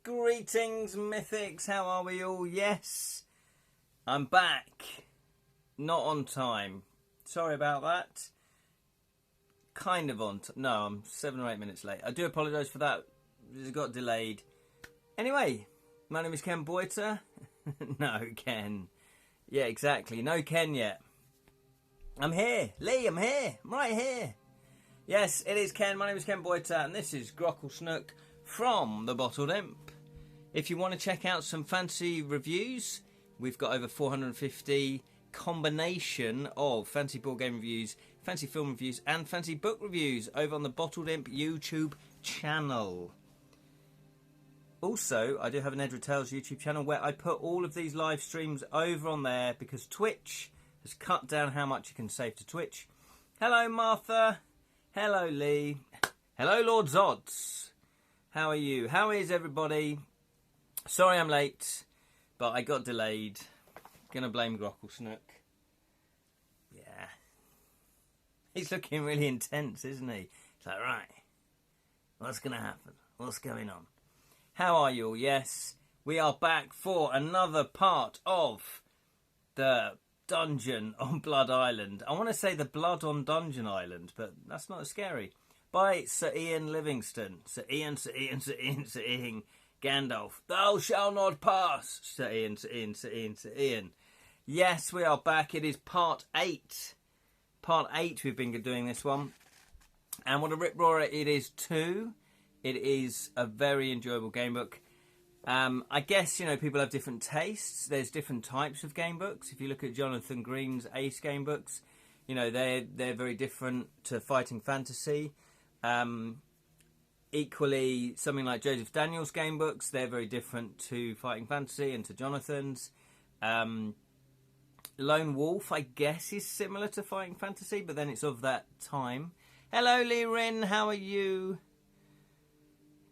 greetings, mythics. How are we all? Yes, I'm back. Not on time. Sorry about that. Kind of on time. No, I'm 7 or 8 minutes late. I do apologise for that. It got delayed. Anyway, my name is Ken Boyter. No, Ken. Yeah, exactly. No Ken yet. I'm here. Lee, I'm here. I'm right here. Yes, it is Ken. My name is Ken Boyter, and this is Grockle Snook from the Bottled Imp. If you want to check out some fancy reviews, we've got over 450 combination of fancy board game reviews, fancy film reviews, and fancy book reviews over on the Bottled Imp YouTube channel. Also, I do have an Edra Tales YouTube channel where I put all of these live streams over on there because Twitch has cut down how much you can save to Twitch. Hello, Martha. Hello, Lee. Hello, Lord Zods. How are you? How is everybody? Sorry I'm late, but I got delayed. Gonna blame Grockle Snook. Yeah. He's looking really intense, isn't he? It's like, right, what's gonna happen? What's going on? How are you all? Yes, we are back for another part of the Dungeon on Blood Island. I want to say the Blood on Dungeon Island, but that's not as scary. By Sir Ian Livingstone. Sir Ian Gandalf. Thou shalt not pass. Sir Ian. Yes, we are back. It is part 8. Part 8 we've been doing this one. And what a rip-roarer it is too. It is a very enjoyable game book. I guess, you know, people have different tastes. There's different types of game books. If you look at Jonathan Green's Ace game books, you know, they're very different to fighting fantasy. Equally, something like Joseph Daniels' game books, they're very different to fighting fantasy and to Jonathan's. Lone Wolf, I guess, is similar to fighting fantasy, but then it's of that time. Hello, Lee Rin, how are you?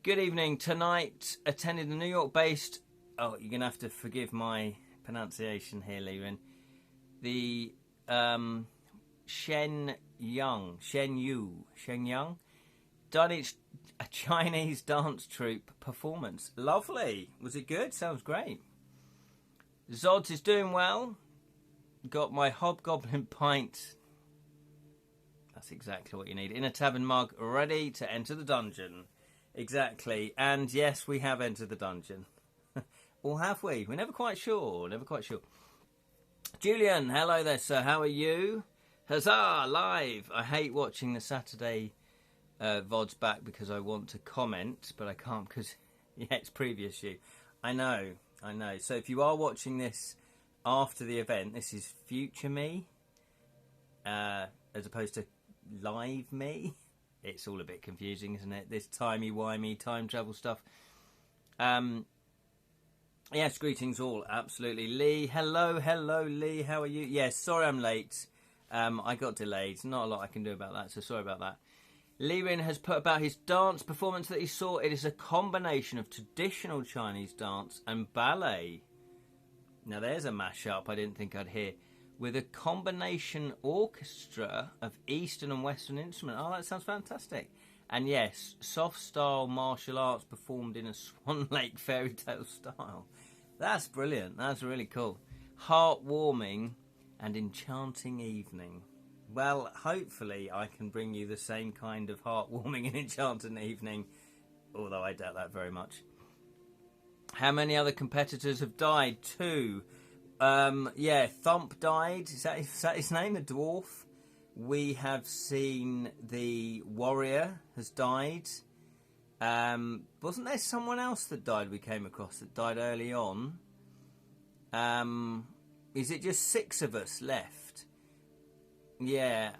Good evening. Tonight, attended the New York-based... Oh, you're going to have to forgive my pronunciation here, Lee Rin. The Shen Yang done its a Chinese dance troupe performance. Lovely. Was it good? Sounds great. Zods is doing well. Got my hobgoblin pint. That's exactly what you need. In a tavern mug, ready to enter the dungeon. Exactly. And yes, we have entered the dungeon. Or have we? We're never quite sure. Julian, hello there, sir. How are you? Huzzah! Live. I hate watching the Saturday VODs back because I want to comment, but I can't because, yeah, it's previous you. I know. So if you are watching this after the event, this is future me, as opposed to live me. It's all a bit confusing, isn't it? This timey-wimey time travel stuff. Yes, greetings all. Absolutely. Lee, hello, Lee. How are you? Yes, sorry I'm late. I got delayed. Not a lot I can do about that, so sorry about that. Lee Rin has put about his dance performance that he saw. It is a combination of traditional Chinese dance and ballet. Now there's a mashup I didn't think I'd hear. With a combination orchestra of Eastern and Western instruments. Oh, that sounds fantastic. And yes, soft-style martial arts performed in a Swan Lake fairy tale style. That's brilliant. That's really cool. Heartwarming and enchanting evening. Well, hopefully I can bring you the same kind of heartwarming and enchanting evening, although I doubt that very much. How many other competitors have died? 2. Yeah, Thump died. Is that his name? The dwarf. We have seen the warrior has died. Wasn't there someone else that died we came across that died early on? Is it just 6 of us left? Yeah,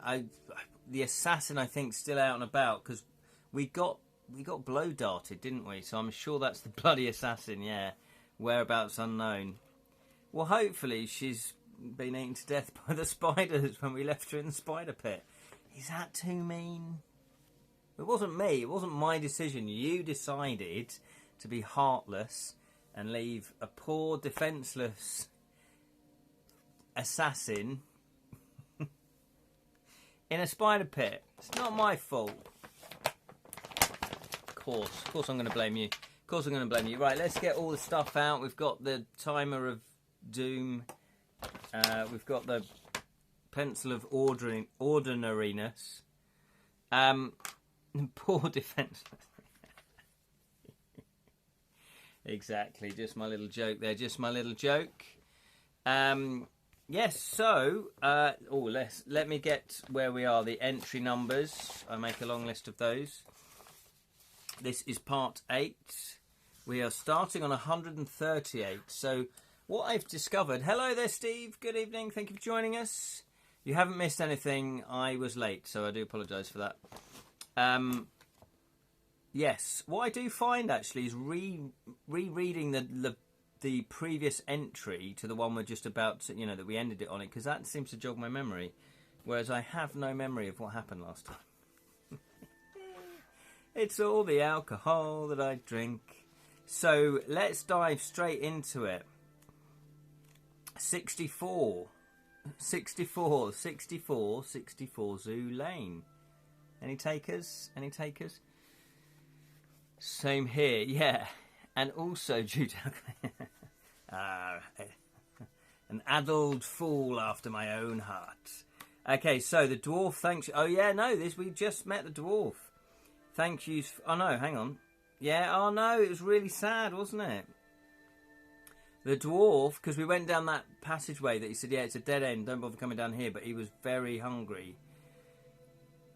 the assassin I think still out and about because we got blow darted, didn't we? So I'm sure that's the bloody assassin. Yeah, whereabouts unknown. Well, hopefully she's been eaten to death by the spiders when we left her in the spider pit. Is that too mean? It wasn't me. It wasn't my decision. You decided to be heartless and leave a poor, defenceless assassin in a spider pit. It's not my fault. Of course I'm going to blame you. Of course I'm going to blame you. Right, let's get all the stuff out. We've got the timer of doom. We've got the pencil of ordinariness. Poor defence. Exactly, just my little joke there. Just my little joke. Yes, so... let me get where we are. The entry numbers. I make a long list of those. This is part 8. We are starting on 138. So what I've discovered... Hello there, Steve. Good evening. Thank you for joining us. You haven't missed anything. I was late, so I do apologise for that. Yes, what I do find, actually, is rereading the previous entry to the one we're just about to, that we ended it on it, because that seems to jog my memory, whereas I have no memory of what happened last time. It's all the alcohol that I drink. So let's dive straight into it. 64 Zoo Lane. Any takers? Any takers? Same here, yeah. And also due to an addled fool after my own heart. Okay, so the dwarf thanks you. Oh yeah, no, we just met the dwarf. Thank you. Oh no, hang on. Yeah, oh no, it was really sad, wasn't it? The dwarf, because we went down that passageway that he said, yeah, it's a dead end, don't bother coming down here, but he was very hungry.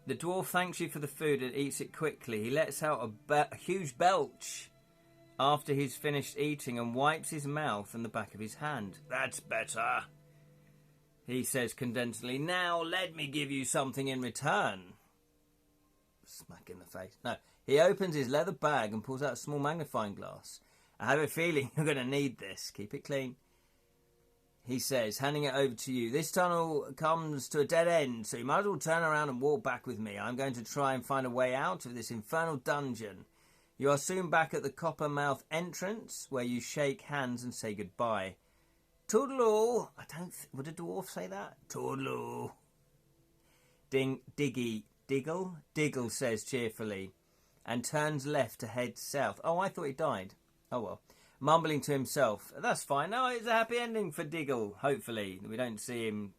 The dwarf thanks you for the food and eats it quickly. He lets out a huge belch after he's finished eating and wipes his mouth and the back of his hand. That's better, he says condensely. Now let me give you something in return. Smack in the face. No, he opens his leather bag and pulls out a small magnifying glass. I have a feeling you're going to need this. Keep it clean, he says, handing it over to you. This tunnel comes to a dead end, so you might as well turn around and walk back with me. I'm going to try and find a way out of this infernal dungeon. You are soon back at the Coppermouth entrance, where you shake hands and say goodbye. Toodaloo. Would a dwarf say that? Toodaloo. Diggle says cheerfully, and turns left to head south. Oh, I thought he died. Oh well. Mumbling to himself. That's fine. No, it's a happy ending for Diggle, hopefully. We don't see him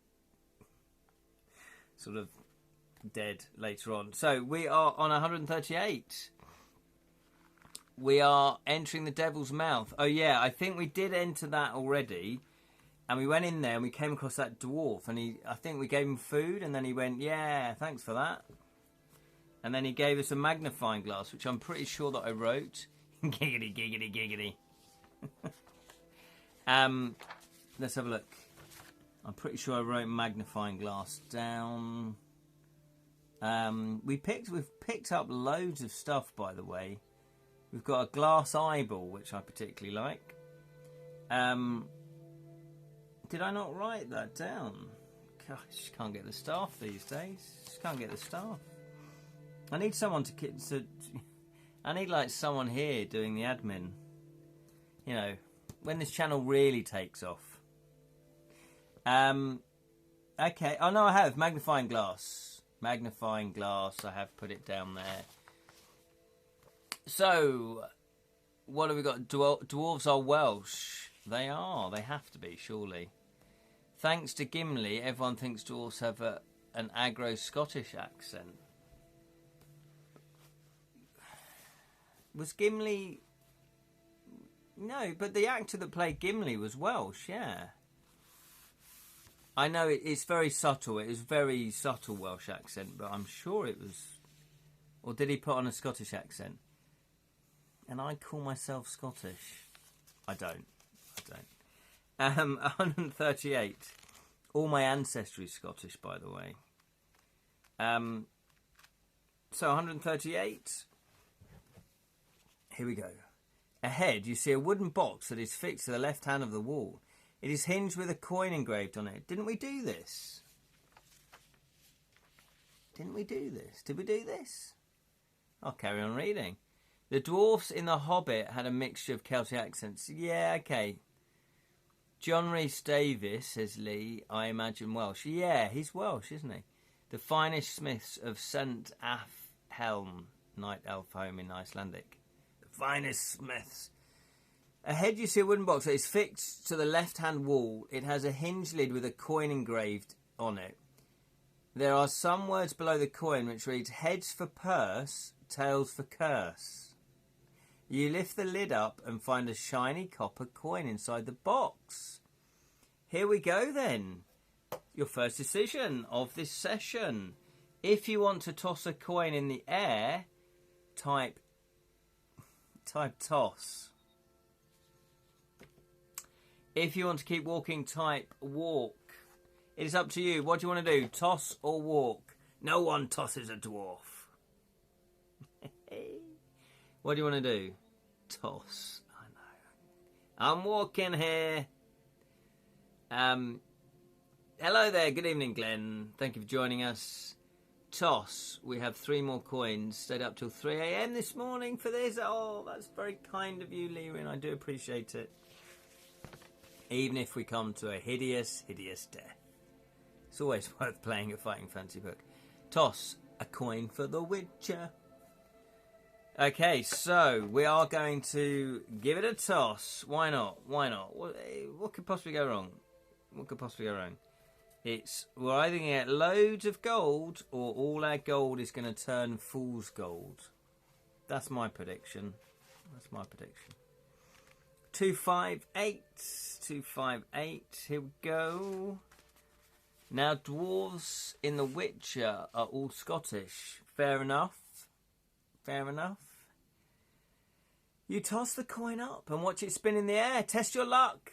sort of dead later on. So we are on 138. We are entering the Devil's Mouth. Oh yeah, I think we did enter that already. And we went in there and we came across that dwarf. And I think we gave him food and then he went, yeah, thanks for that. And then he gave us a magnifying glass, which I'm pretty sure that I wrote. Giggity, giggity, giggity. Let's have a look. I'm pretty sure I wrote magnifying glass down. We've picked up loads of stuff, by the way. We've got a glass eyeball, which I particularly like. Did I not write that down? Gosh, just can't get the staff these days. Just can't get the staff. I need someone I need like someone here doing the admin. You know, when this channel really takes off. Okay. Oh no, I have magnifying glass. Magnifying glass. I have put it down there. So, what have we got? Dwarves are Welsh. They are. They have to be, surely. Thanks to Gimli, everyone thinks dwarves have an aggro Scottish accent. Was Gimli... No, but the actor that played Gimli was Welsh, yeah. I know it's very subtle. It is very subtle Welsh accent, but I'm sure it was... Or did he put on a Scottish accent? And I call myself Scottish. I don't. 138. All my ancestry is Scottish, by the way. So 138. Here we go. Ahead, you see a wooden box that is fixed to the left hand of the wall. It is hinged with a coin engraved on it. Didn't we do this? Did we do this? I'll carry on reading. The dwarfs in The Hobbit had a mixture of Celtic accents. Yeah, okay. John Rhys Davies, says Lee, I imagine Welsh. Yeah, he's Welsh, isn't he? The finest smiths of St. Athelm, Night Elf Home in Icelandic. The finest smiths. Ahead you see a wooden box that is fixed to the left-hand wall. It has a hinge lid with a coin engraved on it. There are some words below the coin which reads, heads for purse, tails for curse. You lift the lid up and find a shiny copper coin inside the box. Here we go then. Your first decision of this session. If you want to toss a coin in the air, type toss. If you want to keep walking, type walk. It is up to you. What do you want to do? Toss or walk? No one tosses a dwarf. What do you want to do? Toss. I know. I'm walking here. Hello there. Good evening, Glenn. Thank you for joining us. Toss. We have 3 more coins. Stayed up till 3 a.m. this morning for this. Oh, that's very kind of you, Lirin. I do appreciate it. Even if we come to a hideous, hideous death. It's always worth playing a fighting fantasy book. Toss a coin for the Witcher. Okay, so we are going to give it a toss. Why not? Why not? What could possibly go wrong? What could possibly go wrong? We're either going to get loads of gold or all our gold is going to turn fool's gold. That's my prediction. That's my prediction. 258. 258. Here we go. Now, dwarves in The Witcher are all Scottish. Fair enough. Fair enough. You toss the coin up and watch it spin in the air. Test your luck.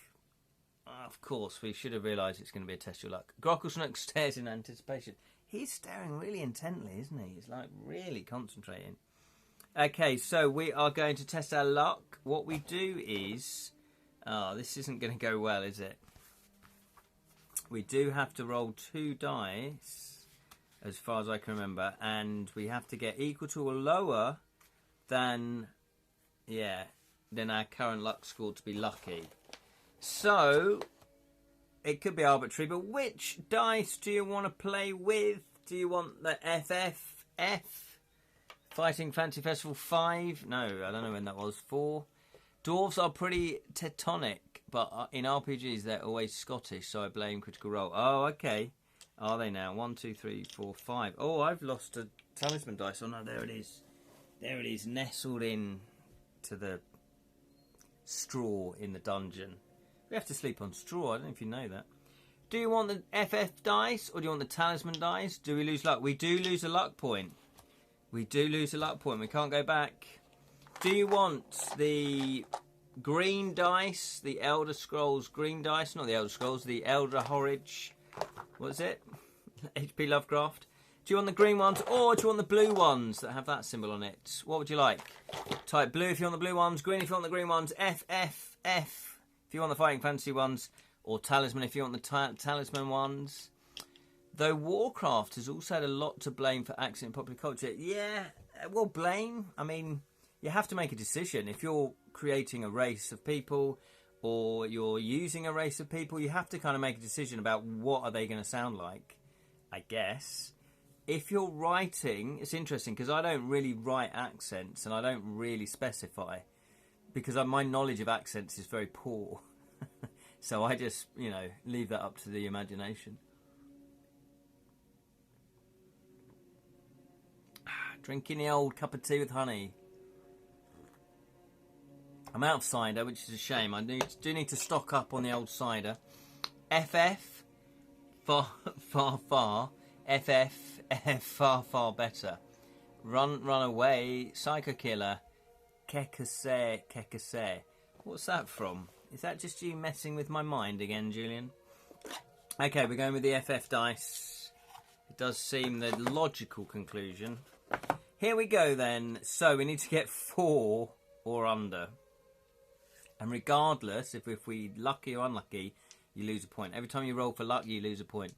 Of course, we should have realised it's going to be a test your luck. Grocklesnook stares in anticipation. He's staring really intently, isn't he? He's like really concentrating. Okay, so we are going to test our luck. What we do is... Oh, this isn't going to go well, is it? We do have to roll 2 dice, as far as I can remember, and we have to get equal to or lower than our current luck score to be lucky. So, it could be arbitrary, but which dice do you want to play with? Do you want the FFF? Fighting Fantasy Festival 5? No, I don't know when that was. 4? Dwarves are pretty tectonic, but in RPGs they're always Scottish, so I blame Critical Role. Oh, okay. Are they now? 1, 2, 3, 4, 5. Oh, I've lost a talisman dice. Oh no, there it is. There it is, nestled in to the straw in the dungeon. We have to sleep on straw. I don't know if you know that. Do you want the FF dice or do you want the talisman dice? Do we lose luck? We do lose a luck point. We do lose a luck point. We can't go back. Do you want the green dice, the Elder Scrolls green dice? Not the Elder Scrolls, the Elder Horridge. What is it? H.P. Lovecraft. Do you want the green ones or do you want the blue ones that have that symbol on it? What would you like? Type blue if you want the blue ones, green if you want the green ones, FFF if you want the Fighting Fantasy ones, or talisman if you want the talisman ones. Though Warcraft has also had a lot to blame for accident in popular culture. Yeah, well, blame. I mean, you have to make a decision. If you're creating a race of people or you're using a race of people, you have to kind of make a decision about what are they going to sound like, I guess. If you're writing, it's interesting because I don't really write accents and I don't really specify because my knowledge of accents is very poor. So I just, leave that up to the imagination. Drinking the old cup of tea with honey. I'm out of cider, which is a shame. I do need to stock up on the old cider. FF, far. FF, far better. Run away. Psycho Killer. Kekase. What's that from? Is that just you messing with my mind again, Julian? Okay, we're going with the FF dice. It does seem the logical conclusion. Here we go then. So we need to get 4 or under. And regardless, if we lucky or unlucky, you lose a point. Every time you roll for luck, you lose a point.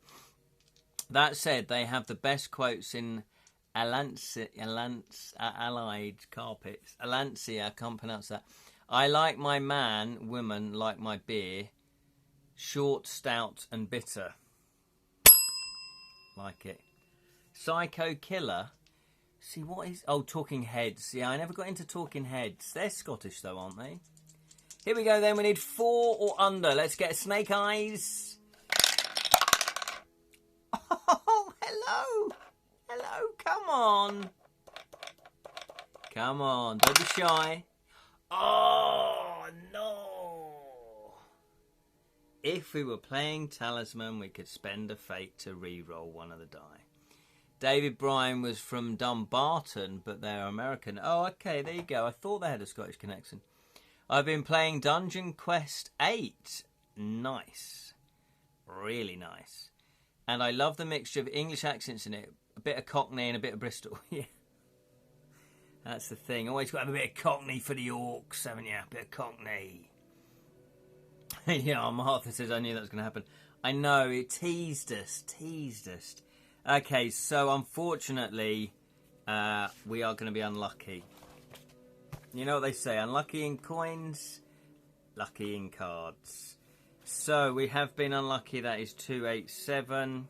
That said, they have the best quotes in Allied Carpets. Alancia, I can't pronounce that. I like my man, woman, like my beer. Short, stout, and bitter. Like it. Psycho Killer. See, what is... Oh, Talking Heads. Yeah, I never got into Talking Heads. They're Scottish, though, aren't they? Here we go, then. We need 4 or under. Let's get Snake Eyes. Oh, hello. Hello, come on. Come on, don't be shy. Oh, no. If we were playing Talisman, we could spend a fate to re-roll one of the die. David Bryan was from Dumbarton, but they're American. Oh, okay, there you go. I thought they had a Scottish connection. I've been playing Dungeon Quest 8. Nice. Really nice. And I love the mixture of English accents in it. A bit of Cockney and a bit of Bristol. Yeah. That's the thing. Always got to have a bit of Cockney for the Orcs, haven't you? A bit of Cockney. Yeah, Martha says I knew that was going to happen. I know, it teased us. Okay, so unfortunately, we are going to be unlucky. You know what they say, unlucky in coins, lucky in cards. So we have been unlucky, that is 287.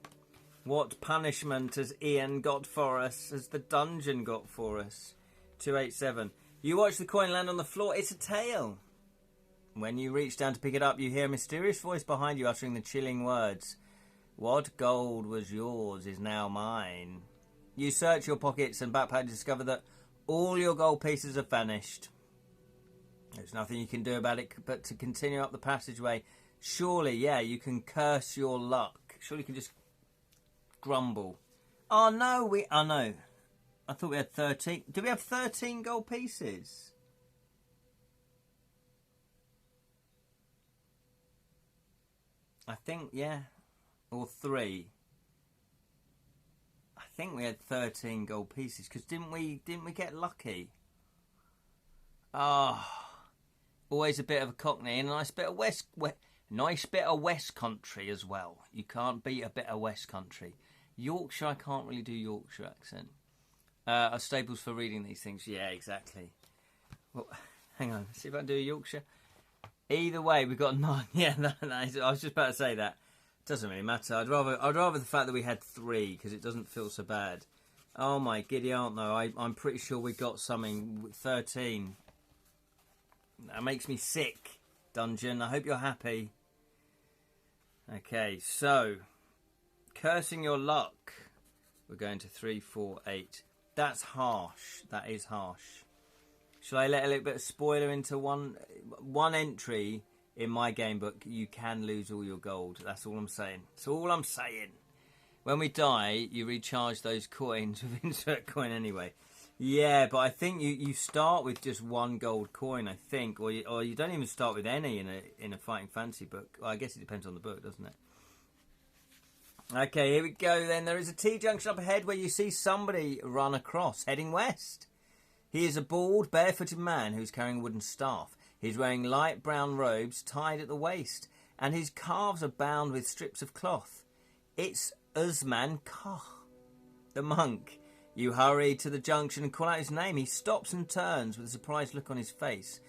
What punishment has Ian got for us? Has the dungeon got for us? 287. You watch the coin land on the floor, it's a tail. When you reach down to pick it up, you hear a mysterious voice behind you uttering the chilling words. What gold was yours is now mine. You search your pockets and backpack to discover that all your gold pieces have vanished. There's nothing you can do about it but to continue up the passageway. Surely, yeah, you can curse your luck. Surely you can just grumble. Oh no, no. I thought we had 13. Do we have 13 gold pieces? I think, yeah. Or 3. I think we had 13 gold pieces because didn't we get lucky? Ah, always a bit of a Cockney and a nice bit of West Country as well. You can't beat a bit of West Country. Yorkshire, I can't really do Yorkshire accent. Are staples for reading these things? Yeah, exactly. Well, hang on, see if I can do a Yorkshire. Either way, we've got 9. Yeah, that is, I was just about to say that. Doesn't really matter. I'd rather the fact that we had 3 because it doesn't feel so bad. Oh my giddy aunt, though. I'm pretty sure we got something with 13. That makes me sick, dungeon. I hope you're happy. Okay, so cursing your luck. We're going to 3, 4, 8. That's harsh. That is harsh. Shall I let a little bit of spoiler into one entry? In my game book, you can lose all your gold. That's all I'm saying. That's all I'm saying. When we die, you recharge those coins with insert coin anyway. Yeah, but I think you start with just 1 gold coin, I think. Or you don't even start with any in a Fighting Fantasy book. Well, I guess it depends on the book, doesn't it? Okay, here we go then. There is a T-junction up ahead where you see somebody run across, heading west. He is a bald, barefooted man who's carrying a wooden staff. He's wearing light brown robes tied at the waist, and his calves are bound with strips of cloth. It's Usman Kah, the monk. You hurry to the junction and call out his name. He stops and turns with a surprised look on his face.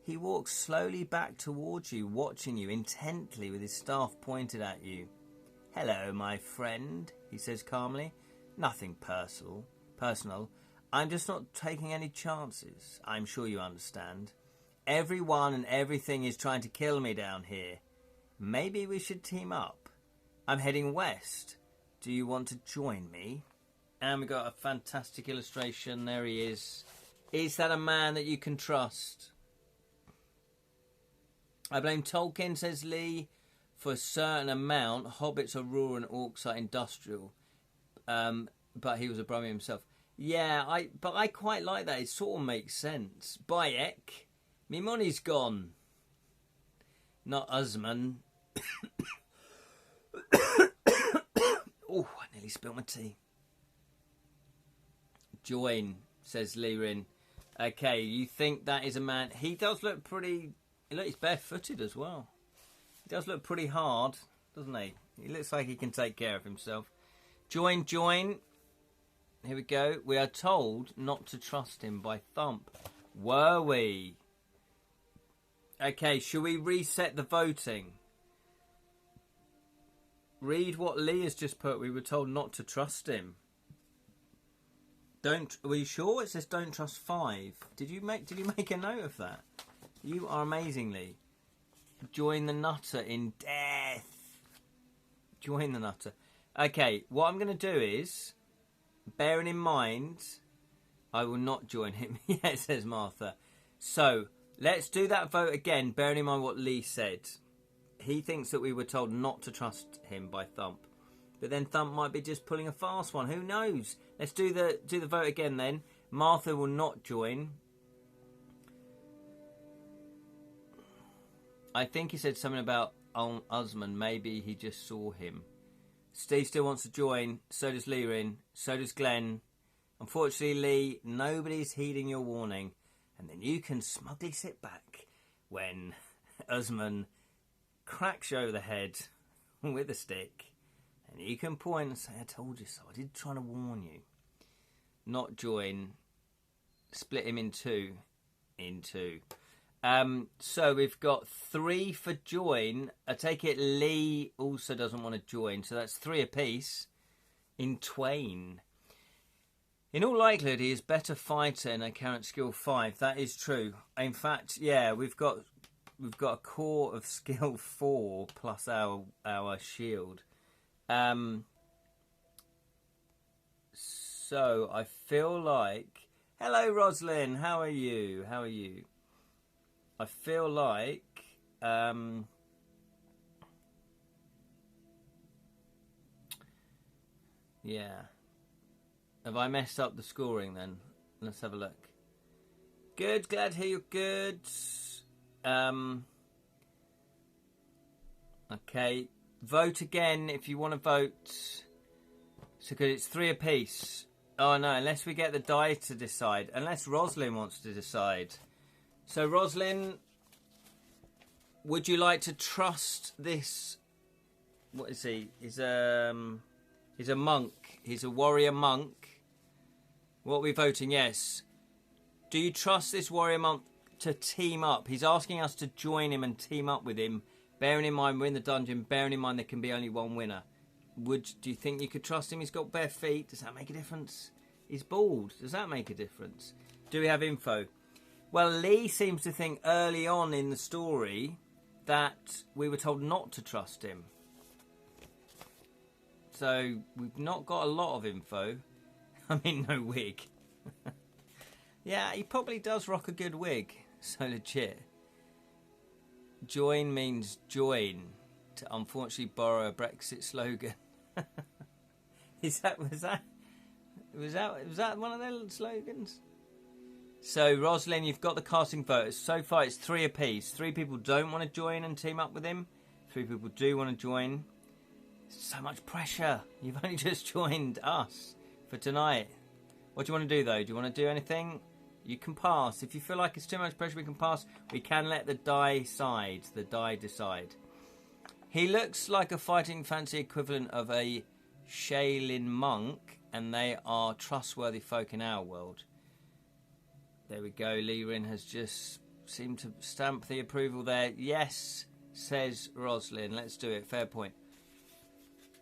He walks slowly back towards you, watching you intently with his staff pointed at you. Hello, my friend, he says calmly. Nothing personal. I'm just not taking any chances. I'm sure you understand. Everyone and everything is trying to kill me down here. Maybe we should team up. I'm heading west. Do you want to join me? And we got a fantastic illustration. There he is. Is that a man that you can trust? I blame Tolkien, says Lee. For a certain amount, hobbits are rural and orcs are industrial. But he was a Brummie himself. Yeah, but I quite like that. It sort of makes sense. Bayek. Me money's gone. Not Usman. Oh, I nearly spilled my tea. Join, says Lirin. Okay, you think that is a man. He does look pretty. Look, he's barefooted as well. He does look pretty hard, doesn't he? He looks like he can take care of himself. Join. Here we go. We are told not to trust him by Thump. Were we? Okay, shall we reset the voting? Read what Lee has just put. We were told not to trust him. Were you sure? It says don't trust 5. Did you make a note of that? You are amazingly. Join the nutter in death. Join the nutter. Okay, what I'm going to do is, bearing in mind, I will not join him. Yeah, says Martha. So, let's do that vote again, bearing in mind what Lee said. He thinks that we were told not to trust him by Thump. But then Thump might be just pulling a fast one. Who knows? Let's do the vote again then. Martha will not join. I think he said something about Usman. Maybe he just saw him. Steve still wants to join. So does Lirin. So does Glenn. Unfortunately, Lee, nobody's heeding your warning. And then you can smugly sit back when Usman cracks you over the head with a stick. And you can point and say, I told you so. I did try to warn you. Not join. Split him in two. So we've got 3 for join. I take it Lee also doesn't want to join. So that's 3 apiece in twain. In all likelihood, he is better fighter in a current skill 5. That is true. In fact, yeah, we've got a core of skill 4 plus our shield. So I feel like... Hello, Roslyn. How are you? I feel like... yeah. Have I messed up the scoring then? Let's have a look. Good, glad to hear you're good. Okay. Vote again if you want to vote. So, because it's 3 apiece. Oh no, unless we get the die to decide. Unless Roslyn wants to decide. So, Roslyn, would you like to trust this? What is he? He's a monk. He's a warrior monk. What are we voting? Yes. Do you trust this warrior monk to team up? He's asking us to join him and team up with him. Bearing in mind we're in the dungeon. Bearing in mind there can be only one winner. Do you think you could trust him? He's got bare feet. Does that make a difference? He's bald. Does that make a difference? Do we have info? Well, Lee seems to think early on in the story that we were told not to trust him. So we've not got a lot of info. I mean, no wig. Yeah, he probably does rock a good wig. So legit. Join means join. To unfortunately borrow a Brexit slogan. Was that one of their slogans? So, Rosalind, you've got the casting votes. So far, it's 3 apiece. 3 people don't want to join and team up with him. 3 people do want to join. So much pressure. You've only just joined us for tonight. What do you want to do, though? Do you want to do anything? You can pass. If you feel like it's too much pressure, we can pass. We can let the die decide. He looks like a fighting fancy equivalent of a Shaolin monk, and they are trustworthy folk in our world. There we go. Lirin has just seemed to stamp the approval there. Yes, says Roslyn. Let's do it. Fair point.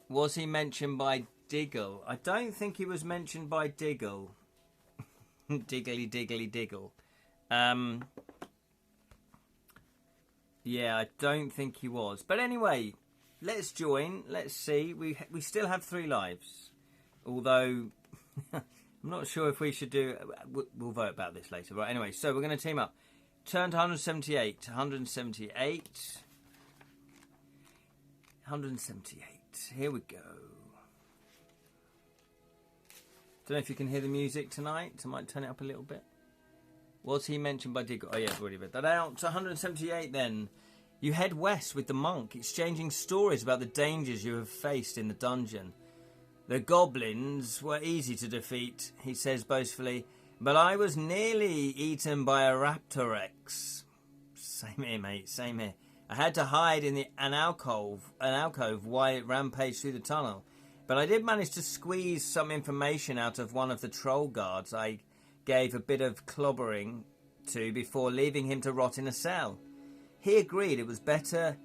Was he mentioned by Diggle? I don't think he was mentioned by Diggle. Diggly, diggly, diggle. Yeah, I don't think he was. But anyway, let's join. Let's see. We still have 3 lives. Although, I'm not sure if we should do... We'll vote about this later. Right, anyway, so we're going to team up. Turn to 178. 178. 178. Here we go. Don't know if you can hear the music tonight. I might turn it up a little bit. Was he mentioned by Diggle? Oh yeah, I've already read that out. To 178 then. You head west with the monk, exchanging stories about the dangers you have faced in the dungeon. The goblins were easy to defeat, he says boastfully, but I was nearly eaten by a Raptorex. Same here, mate, same here. I had to hide in an alcove while it rampaged through the tunnel, but I did manage to squeeze some information out of one of the troll guards I gave a bit of clobbering to before leaving him to rot in a cell. He agreed it was better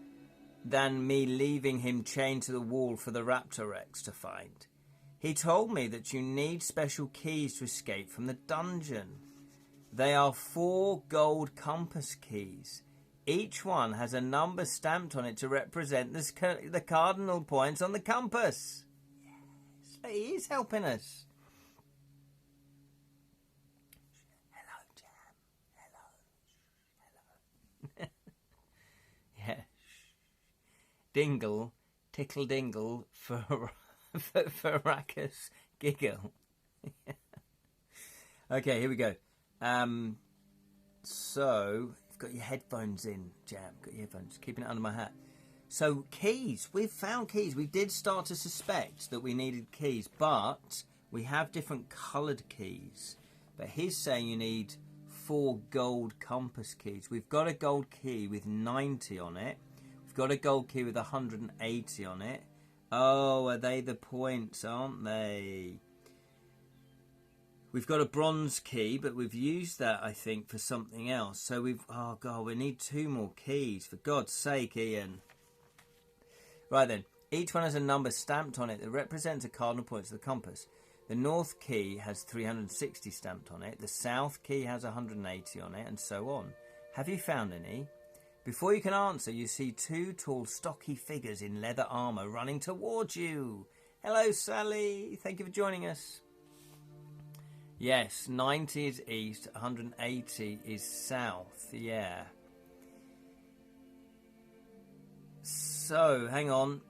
than me leaving him chained to the wall for the Raptorex to find. He told me that you need special keys to escape from the dungeon. They are 4 gold compass keys. Each one has a number stamped on it to represent the cardinal points on the compass. Yes, he is helping us. Hello, Jam. Hello. Yeah. Dingle, tickle dingle for Rackus giggle. Okay, here we go. So you've got your headphones in, Jam. Got your headphones. Keeping it under my hat. So keys. We've found keys. We did start to suspect that we needed keys, but we have different coloured keys. But he's saying you need 4 gold compass keys. We've got a gold key with 90 on it. We've got a gold key with 180 on it. Oh, are they the points, aren't they? We've got a bronze key, but we've used that, I think, for something else. So oh God, we need 2 more keys. For God's sake, Ian. Right then, each one has a number stamped on it that represents a cardinal points of the compass. The north key has 360 stamped on it. The south key has 180 on it, and so on. Have you found any? Before you can answer, you see 2 tall, stocky figures in leather armour running towards you. Hello, Sally. Thank you for joining us. Yes, 90 is east, 180 is south. Yeah. So, hang on.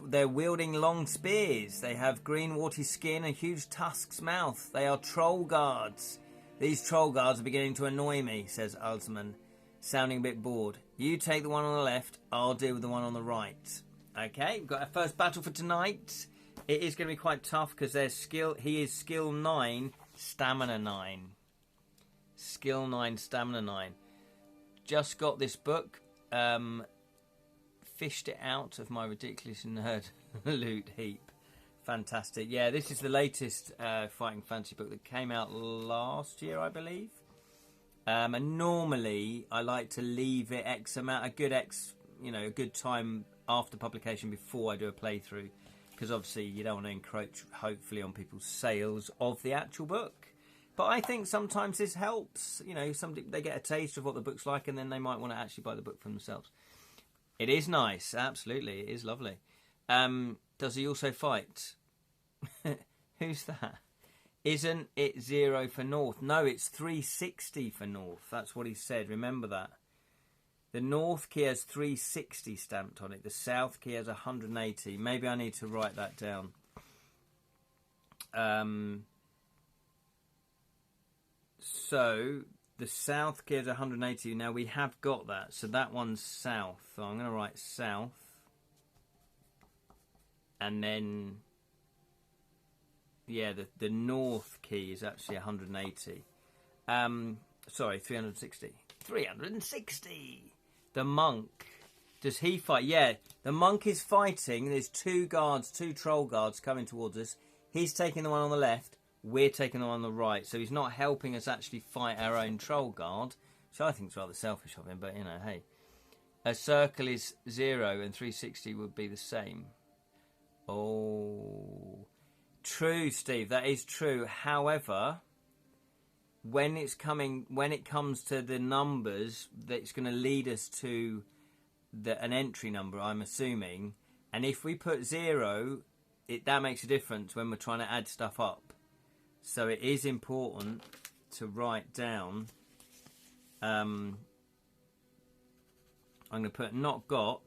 They're wielding long spears. They have green warty skin and huge tusks mouth. They are troll guards. These troll guards are beginning to annoy me, says Alzman, sounding a bit bored. You take the one on the left, I'll deal with the one on the right. Okay, we've got our first battle for tonight. It is going to be quite tough because he is skill 9, stamina 9. Skill 9, stamina 9. Just got this book. Fished it out of my ridiculous nerd loot heap. Fantastic. Yeah, this is the latest fighting fantasy book that came out last year, I believe. And normally I like to leave it a good time after publication before I do a playthrough, because obviously you don't want to encroach, hopefully, on people's sales of the actual book. But I think sometimes this helps. They get a taste of what the book's like, and then they might want to actually buy the book for themselves. It is nice, absolutely. It is lovely. Does he also fight? Who's that? Isn't it 0 for North? No, it's 360 for North. That's what he said. Remember that. The North key has 360 stamped on it. The South key has 180. Maybe I need to write that down. So the South key has 180. Now we have got that. So that one's South. So I'm going to write South. And then, yeah, the North key is actually 180. Sorry, 360. 360! The monk. Does he fight? Yeah, the monk is fighting. There's 2 troll guards coming towards us. He's taking the one on the left. We're taking the one on the right. So he's not helping us actually fight our own troll guard. So I think it's rather selfish of him, but, hey. A circle is 0 and 360 would be the same. Oh, true, Steve. That is true. However, when it comes to the numbers, that's going to lead us to an entry number, I'm assuming. And if we put 0, that makes a difference when we're trying to add stuff up. So it is important to write down. I'm going to put not got,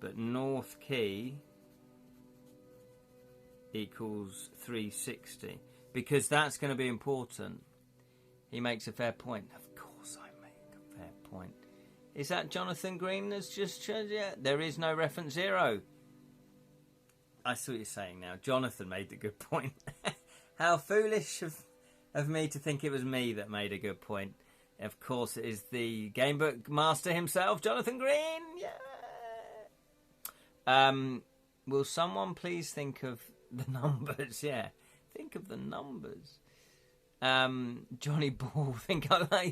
but North key equals 360, because that's going to be important. He makes a fair point. Of course I make a fair point. Is that Jonathan Green that's just said? Yeah, there is no reference 0. I see what you're saying now. Jonathan made the good point. How foolish of me to think it was me that made a good point. Of course it is the Gamebook master himself, Jonathan Green. Yeah. Will someone please think of the numbers? Yeah. Think of the numbers. Johnny Ball.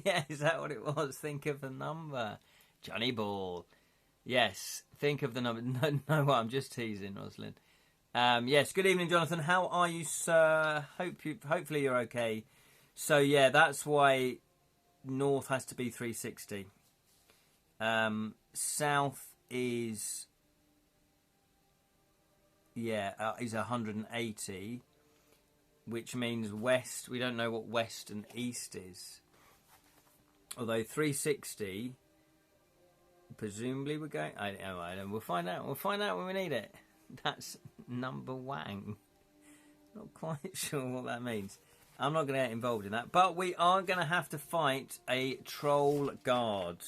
Yeah, is that what it was? Think of the number. Johnny Ball. Yes. Think of the number. No, I'm just teasing, Rosalind. Yes, good evening, Jonathan. How are you, sir? Hopefully you're okay. So yeah, that's why north has to be 360. South is is 180, which means west. We don't know what west and east is. Although 360, presumably we're going. I don't know. We'll find out. We'll find out when we need it. That's number wang. Not quite sure what that means. I'm not going to get involved in that. But we are going to have to fight a troll guard.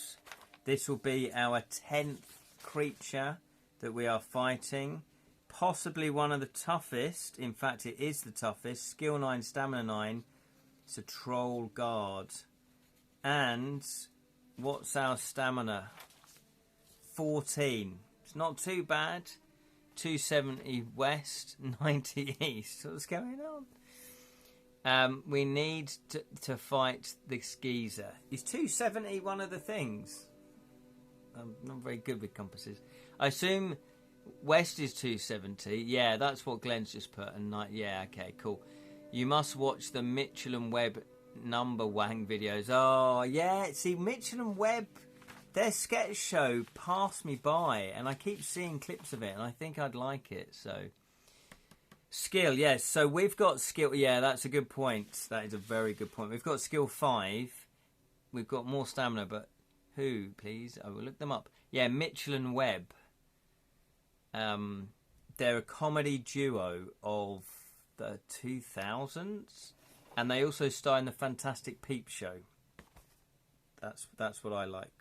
This will be our 10th creature that we are fighting. Possibly one of the toughest. In fact, it is the toughest. Skill 9, stamina 9. It's a troll guard. And what's our stamina? 14. It's not too bad. 270 west, 90 east. What's going on? We need to fight this geezer. Is 270 one of the things? I'm not very good with compasses. I assume west is 270. Yeah, that's what Glenn's just put. And yeah, okay, cool. You must watch the Mitchell and Webb number wang videos. Oh, yeah. See, Mitchell and Webb, their sketch show passed me by, and I keep seeing clips of it, and I think I'd like it. So, skill, yes. So we've got skill. Yeah, that's a good point. That is a very good point. We've got skill 5. We've got more stamina, but who, please? I will look them up. Yeah, Mitchell and Webb. They're a comedy duo of the 2000s, and they also star in the Fantastic Peep Show. That's what I like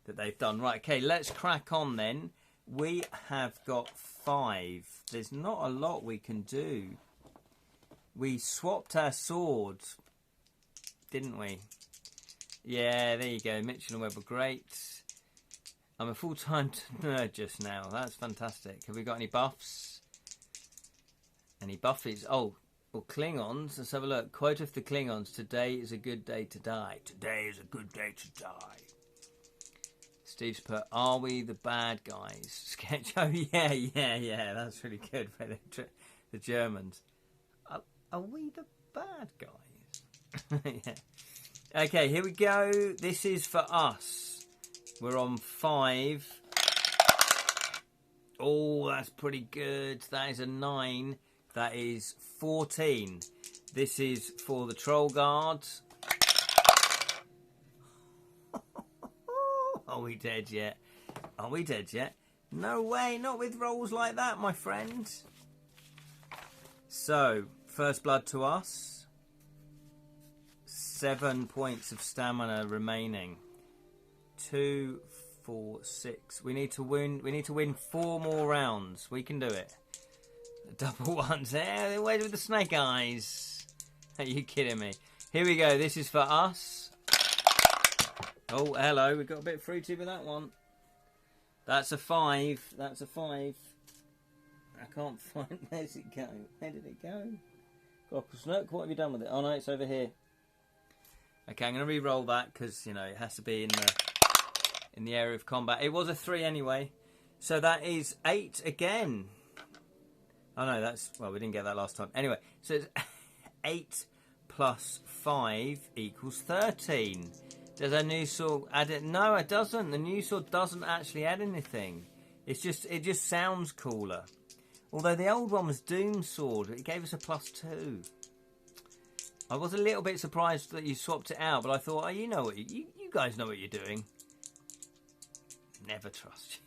that they've done. Right, okay, let's crack on then. We have got 5. There's not a lot we can do. We swapped our swords, didn't we? Yeah, there you go. Mitchell and Webb are great. I'm a full-time nerd just now. That's fantastic. Have we got any buffs? Any buffies? Oh, well, Klingons. Let's have a look. Quote of the Klingons. Today is a good day to die. Today is a good day to die. Steve's put, are we the bad guys? Sketch. Oh, yeah. That's really good for the Germans. Are we the bad guys? Yeah. Okay, here we go. This is for us. We're on 5. Oh, that's pretty good. That is a 9. That is 14. This is for the troll guards. Are we dead yet? Are we dead yet? No way, not with rolls like that, my friend. So, first blood to us. 7 points of stamina remaining. 2, 4, 6. We need to win 4 more rounds. We can do it. Double ones. There, where's with the snake eyes? Are you kidding me? Here we go. This is for us. Oh, hello. We got a bit fruity with that one. That's a 5. That's a 5. I can't find. Where's it go? Where did it go? Cockle Snook, what have you done with it? Oh no, it's over here. Okay, I'm going to re-roll that because, you know, it has to be in the area of combat. It was a 3 anyway. So that is 8 again. Oh no, that's... Well, we didn't get that last time. Anyway, so it's 8 plus 5 equals 13. Does our new sword add it? No, it doesn't. The new sword doesn't actually add anything. It just sounds cooler. Although the old one was Doom Sword. It gave us a +2. I was a little bit surprised that you swapped it out, but I thought, oh, you know what, you guys know what you're doing. Never trust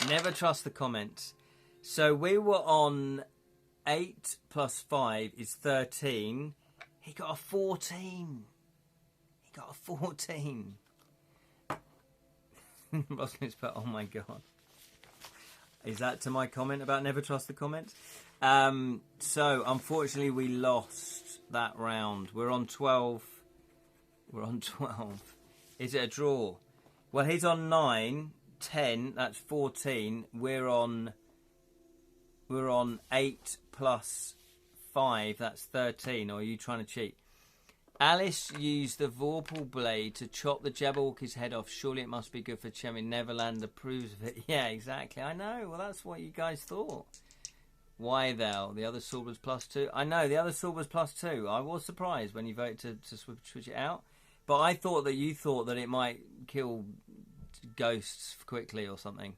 you. Never trust the comments. So we were on 8 plus 5 is 13. He got a 14. He got a 14. Rosalind's put, oh my god. Is that to my comment about never trust the comments? So, unfortunately, we lost that round. We're on 12. We're on 12. Is it a draw? Well, he's on 9, 10. That's 14. We're on 8 plus 5. That's 13. Or are you trying to cheat? Alice used the Vorpal blade to chop the Jabberwocky's head off. Surely it must be good for Chemi. Neverland approves of it. Yeah, exactly. I know. Well, that's what you guys thought. Why thou? The other sword was +2. I know, the other sword was +2. I was surprised when you voted to switch it out. But I thought that you thought that it might kill ghosts quickly or something.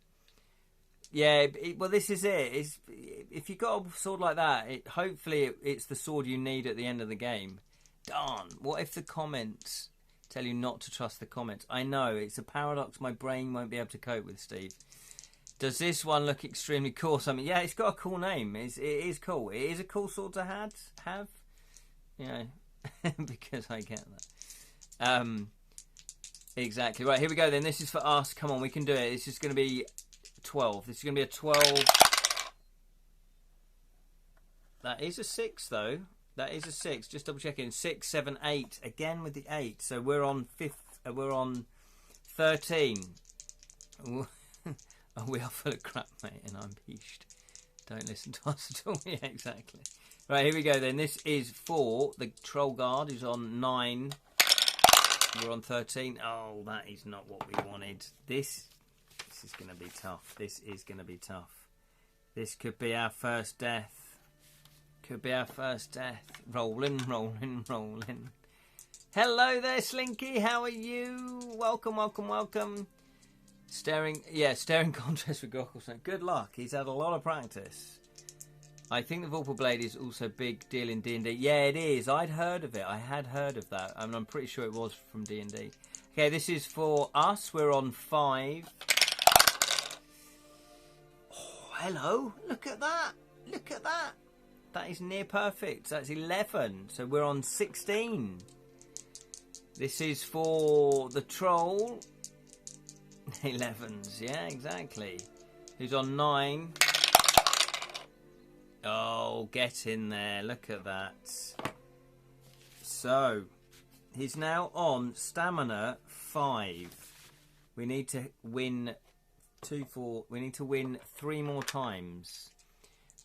Yeah, well, this is it. If you've got a sword like that, hopefully it's the sword you need at the end of the game. Darn. What if the comments tell you not to trust the comments? I know, it's a paradox my brain won't be able to cope with, Steve. Does this one look extremely cool? Something? Yeah, it's got a cool name. It is cool. It is a cool sword to have. You know, because I get that. Exactly. Right, here we go then. This is for us. Come on, we can do it. This is going to be 12. This is going to be a 12. That is a 6, though. That is a 6. Just double checking. 6, 7, 8. Again with the 8. So we're on 5th. We're on 13. Oh, we are full of crap, mate, and I'm peached. Don't listen to us at all. Yeah, exactly. Right, here we go then. This is for the Troll Guard, who's on 9. We're on 13. Oh, that is not what we wanted. This is going to be tough. This is going to be tough. This could be our first death. Could be our first death. Rolling, rolling, rolling. Hello there, Slinky. How are you? Welcome, welcome, welcome. Staring contest with Gockelson. Good luck. He's had a lot of practice. I think the Vorpal Blade is also a big deal in D&D. Yeah, it is. I'd heard of it. I had heard of that. I mean, I'm pretty sure it was from D&D. Okay, this is for us. We're on 5. Oh, hello. Look at that. Look at that. That is near perfect. That's 11. So we're on 16. This is for the Troll. 11s, yeah, exactly. Who's on 9? Oh, get in there. Look at that. So, he's now on stamina 5. We need to win 2, 4. We need to win 3 more times.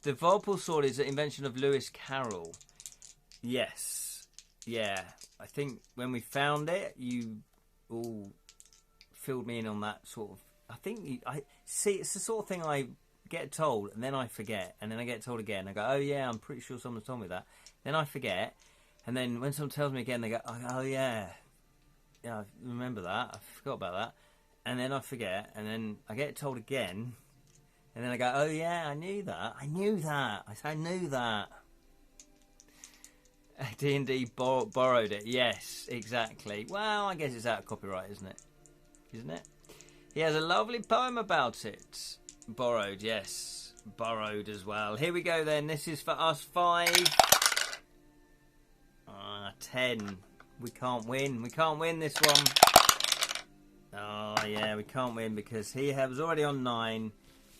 The Vorpal Sword is an invention of Lewis Carroll. Yes. Yeah. I think when we found it, you all filled me in on that sort of. I think I see. It's the sort of thing I get told and then I forget, and then I get told again. I go, oh yeah, I'm pretty sure someone's told me that. Then I forget, and then when someone tells me again, they go, oh yeah, I remember that. I forgot about that, and then I forget, and then I get told again, and then I go, oh yeah, I knew that. I knew that. I knew that. D&D borrowed it. Yes, exactly. Well, I guess it's out of copyright, isn't it? Isn't it? He has a lovely poem about it. Borrowed, yes. Borrowed as well. Here we go then. This is for us 5. 10. We can't win. We can't win this one. Oh, yeah, we can't win because he was already on 9.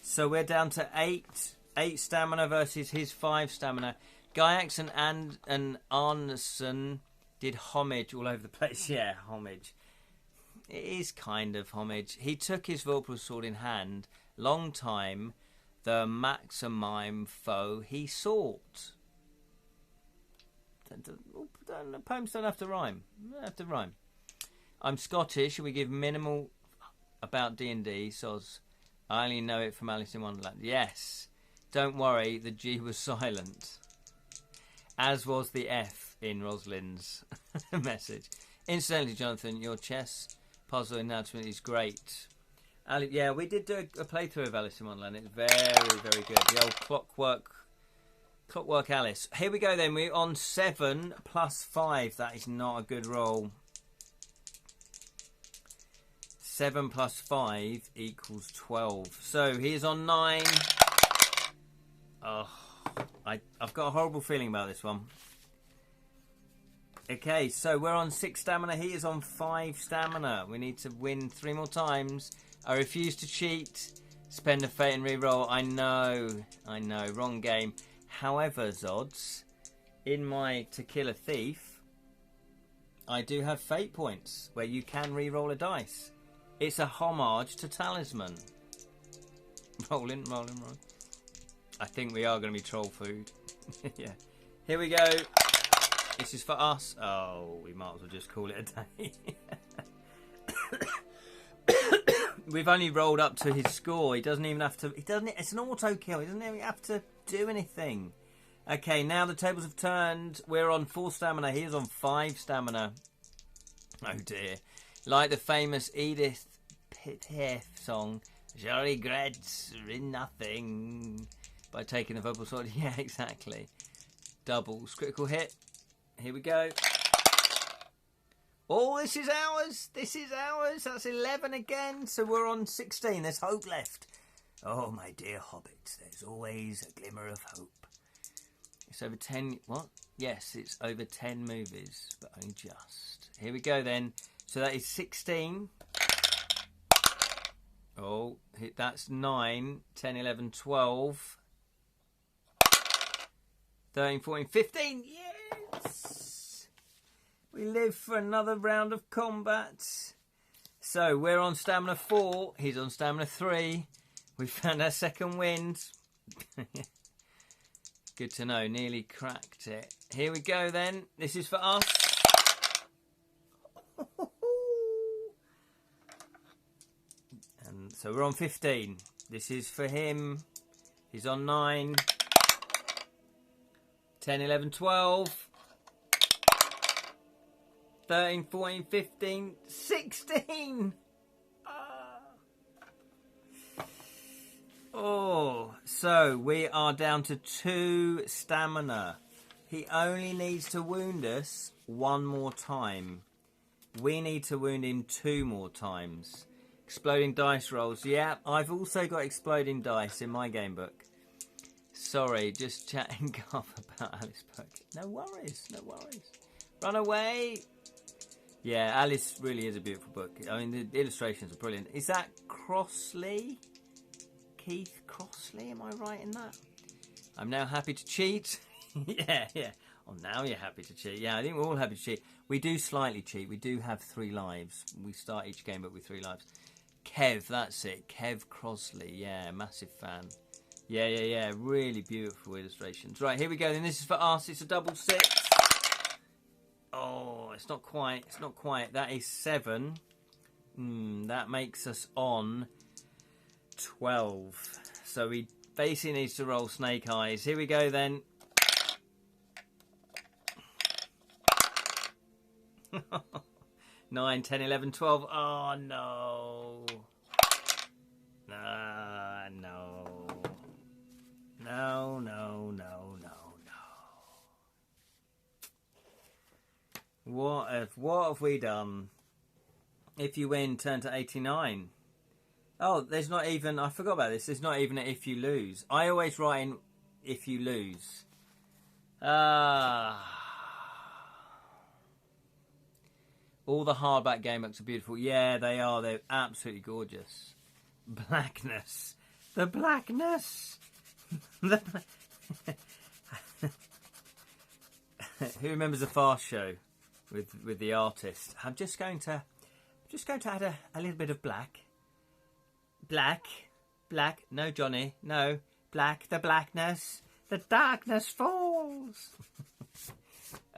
So we're down to 8. 8 stamina versus his 5 stamina. Gaiax and Arneson did homage all over the place. Yeah, homage. It is kind of homage. He took his Vorpal Sword in hand. Long time, the maximime foe he sought. Poems don't have to rhyme. They don't have to rhyme. I'm Scottish, and we give minimal about D&D, so I only know it from Alice in Wonderland. Yes. Don't worry, the G was silent. As was the F in Rosalind's message. Incidentally, Jonathan, your chess puzzle announcement is great. Yeah, we did do a playthrough of Alice in Wonderland. It's very, very good. The old Clockwork Alice. Here we go then. We're on 7 plus 5. That is not a good roll. 7 plus 5 equals 12. So he's on 9. Oh, I've got a horrible feeling about this one. Okay, so we're on 6 stamina. He is on 5 stamina. We need to win 3 more times. I refuse to cheat. Spend a fate and reroll. I know. Wrong game. However, Zods, in my To Kill a Thief, I do have fate points where you can reroll a dice. It's a homage to Talisman. Rolling. I think we are going to be troll food. Yeah. Here we go. This is for us. Oh, we might as well just call it a day. We've only rolled up to his score. He doesn't even have to. He doesn't. It's an auto kill. He doesn't even have to do anything. Okay, now the tables have turned. We're on 4 stamina. He is on 5 stamina. Oh dear. Like the famous Edith Piaf song, "Your regrets are in nothing," by taking the verbal sword. Yeah, exactly. Doubles. Critical hit. Here we go. Oh, this is ours. This is ours. That's 11 again. So we're on 16. There's hope left. Oh, my dear hobbits, there's always a glimmer of hope. It's over 10... What? Yes, it's over 10 movies, but only just. Here we go, then. So that is 16. Oh, that's 9, 10, 11, 12. 13, 14, 15. Yes! We live for another round of combat. So we're on stamina 4. He's on stamina 3. We found our second wind. Good to know. Nearly cracked it. Here we go then. This is for us. And so we're on 15. This is for him. He's on 9. 10, 11, 12. 13, 14, 15, 16. Oh, so we are down to 2 stamina. He only needs to wound us 1 more time. We need to wound him 2 more times. Exploding dice rolls. Yeah, I've also got exploding dice in my game book. Sorry, just chatting guff about Alice book. No worries, no worries. Run away. Yeah, Alice really is a beautiful book. I mean, the illustrations are brilliant. Is that Crossley? Keith Crossley, am I right in that? I'm now happy to cheat. Yeah. Oh, now you're happy to cheat. Yeah, I think we're all happy to cheat. We do slightly cheat. We do have 3 lives. We start each game up with 3 lives. Kev, that's it. Kev Crossley. Yeah, massive fan. Yeah. Really beautiful illustrations. Right, here we go. Then this is for us. It's a double 6. Oh, it's not quite. It's not quite. That is 7. That makes us on 12. So he basically needs to roll snake eyes. Here we go then. Nine, 10, 11, 12. Oh no. No. What have we done? If you win, turn to 89. Oh, there's not even... I forgot about this. There's not even an if you lose. I always write in if you lose. All the hardback game books are beautiful. Yeah, they are. They're absolutely gorgeous. Blackness. The blackness. Who remembers the Fast Show with the artist? I'm just going to add a little bit of black. Black. No, Johnny. No. Black. The blackness. The darkness falls.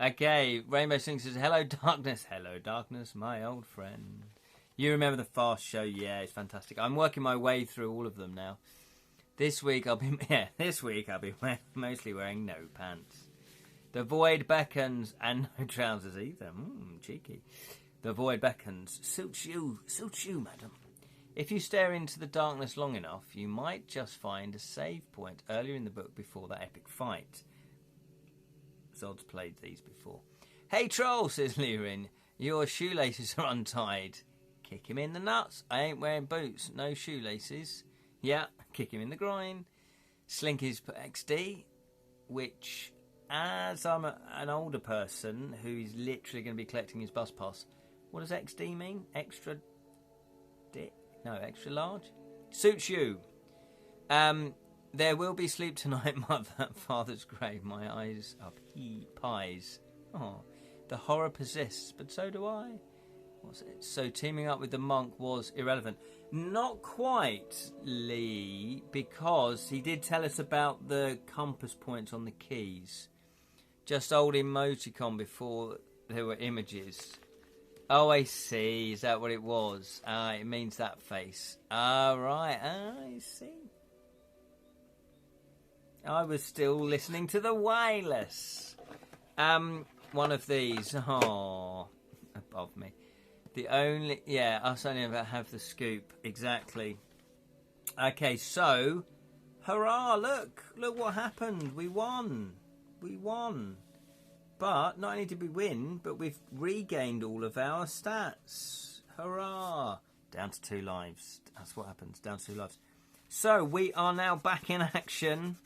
Okay. Rainbow Sings says, hello, darkness. Hello, darkness, my old friend. You remember the Fast Show? Yeah, it's fantastic. I'm working my way through all of them now. This week I'll be mostly wearing no pants. The void beckons and no trousers either. Cheeky. The void beckons. Suits you, madam. If you stare into the darkness long enough, you might just find a save point earlier in the book before that epic fight. Zod's played these before. Hey troll, says Lirin, your shoelaces are untied. Kick him in the nuts. I ain't wearing boots, no shoelaces. Yeah, kick him in the groin. Slinky's put XD, which, as I'm an older person who is literally going to be collecting his bus pass, what does XD mean? Extra dick? No, extra large? Suits you. There will be sleep tonight, mother at father's grave. My eyes are pies. Oh, the horror persists, but so do I. What's it? So teaming up with the monk was irrelevant. Not quite, Lee, because he did tell us about the compass points on the keys. Just old emoticon before there were images. Oh, I see. Is that what it was? It means that face. Right. I see. I was still listening to the wireless. One of these. Oh, above me. The only... Yeah, us only have the scoop. Exactly. Okay, so... Hurrah, look. Look what happened. We won. We won. But not only did we win, but we've regained all of our stats. Hurrah. Down to 2 lives. That's what happens. Down to 2 lives. So, we are now back in action.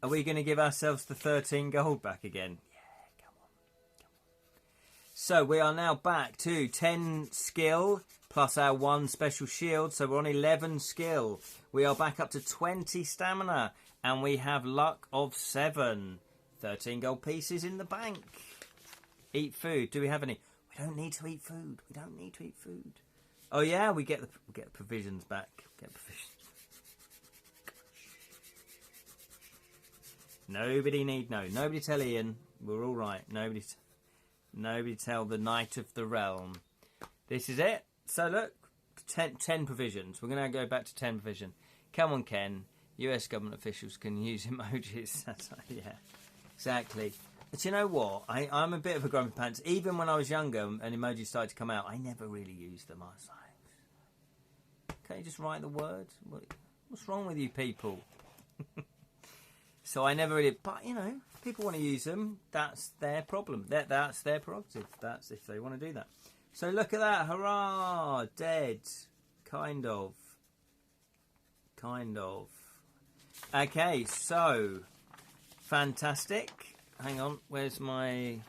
Are we going to give ourselves the 13 gold back again? Yeah, come on. So, we are now back to 10 skill plus our 1 special shield. So, we're on 11 skill. We are back up to 20 stamina. And we have luck of 7. 13 gold pieces in the bank. Eat food. Do we have any? We don't need to eat food. We don't need to eat food. Oh yeah, we get the provisions back. Get provisions. Nobody tell Ian. We're all right. Nobody tell the Knight of the Realm. This is it. So look, 10 provisions. We're going to go back to 10 provision. Come on, Ken. US government officials can use emojis. Yeah. Exactly. But you know what? I'm a bit of a grumpy pants. Even when I was younger and emojis started to come out, I never really used them. I was like, can't you just write the words? What's wrong with you people? So I never really... But, you know, if people want to use them, that's their problem. That's their prerogative. That's if they want to do that. So look at that. Hurrah! Dead. Kind of. Okay, so... Fantastic. Hang on, where's my